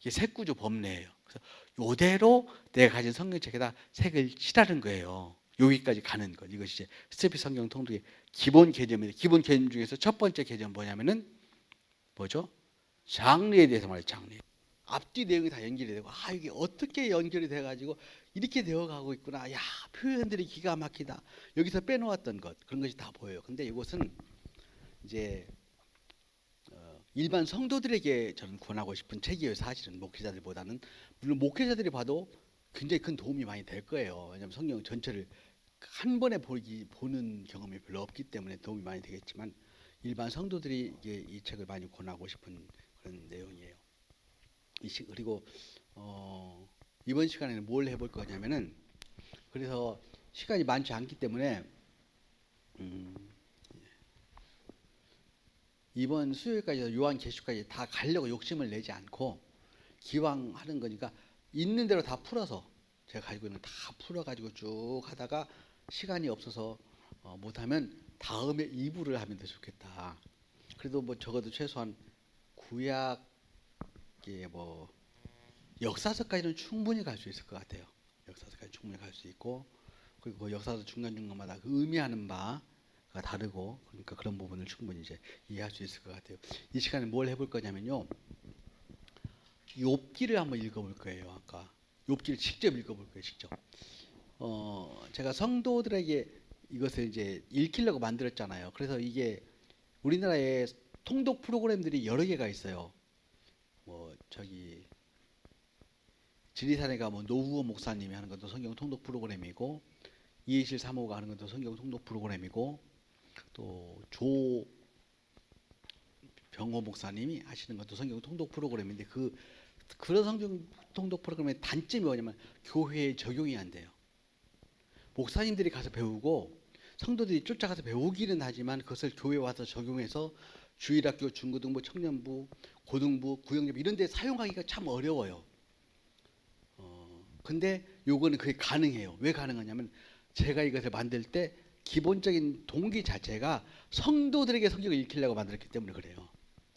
이게 색구조 법례예요. 그래서 이대로 내가 가진 성경책에다 색을 칠하는 거예요. 여기까지 가는 것. 이것이 이제 스테피 성경 통독의 기본 개념입니다. 기본 개념 중에서 첫 번째 개념 뭐냐면은 뭐죠? 장르에 대해서 말해요. 장르. 앞뒤 내용이 다 연결이 되고 이게 어떻게 연결이 돼가지고 이렇게 되어가고 있구나. 야 표현들이 기가 막히다. 여기서 빼놓았던 것 그런 것이 다 보여요. 근데 이것은 이제 일반 성도들에게 저는 권하고 싶은 책이에요. 사실은 목회자들보다는 물론 목회자들이 봐도 굉장히 큰 도움이 많이 될 거예요. 왜냐하면 성경 전체를 한 번에 보는 경험이 별로 없기 때문에 도움이 많이 되겠지만 일반 성도들이 이 책을 많이 권하고 싶은 그런 내용이에요. 그리고 이번 시간에는 뭘 해볼 거냐면은 그래서 시간이 많지 않기 때문에 이번 수요일까지 요한계시까지 다 가려고 욕심을 내지 않고 기왕 하는 거니까 있는 대로 다 풀어서 제가 가지고 있는 거 다 풀어가지고 쭉 하다가 시간이 없어서 못하면 다음에 2부를 하면 더 좋겠다. 그래도 뭐 적어도 최소한 구약 뭐 역사서까지는 충분히 갈 수 있을 것 같아요. 역사서까지 충분히 갈 수 있고 그리고 그 역사서 중간중간마다 그 의미하는 바가 다르고 그러니까 그런 부분을 충분히 이제 이해할 수 있을 것 같아요. 이 시간에 뭘 해볼 거냐면요. 욥기를 한번 읽어볼 거예요. 아까 욥기를 직접 읽어볼 거예요. 직접. 제가 성도들에게 이것을 이제 읽히려고 만들었잖아요. 그래서 이게 우리나라에 통독 프로그램들이 여러 개가 있어요. 뭐 저기 지리산에가 뭐 노후호 목사님이 하는 것도 성경 통독 프로그램이고 이해실 사모가 하는 것도 성경 통독 프로그램이고 또 조 병호 목사님이 하시는 것도 성경 통독 프로그램인데 그런 성경 통독 프로그램의 단점이 뭐냐면 교회에 적용이 안 돼요. 목사님들이 가서 배우고 성도들이 쫓아가서 배우기는 하지만 그것을 교회에 와서 적용해서 주일학교, 중고등부, 청년부, 고등부, 구영예배 이런 데 사용하기가 참 어려워요. 근데 요거는 그게 가능해요. 왜 가능하냐면 제가 이것을 만들 때 기본적인 동기 자체가 성도들에게 성경을 읽히려고 만들었기 때문에 그래요.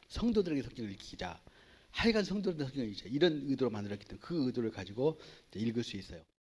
성도들에게 성경을 읽히자. 하여간 성도들에게 성경을 읽자. 이런 의도로 만들었기 때문에 그 의도를 가지고 읽을 수 있어요.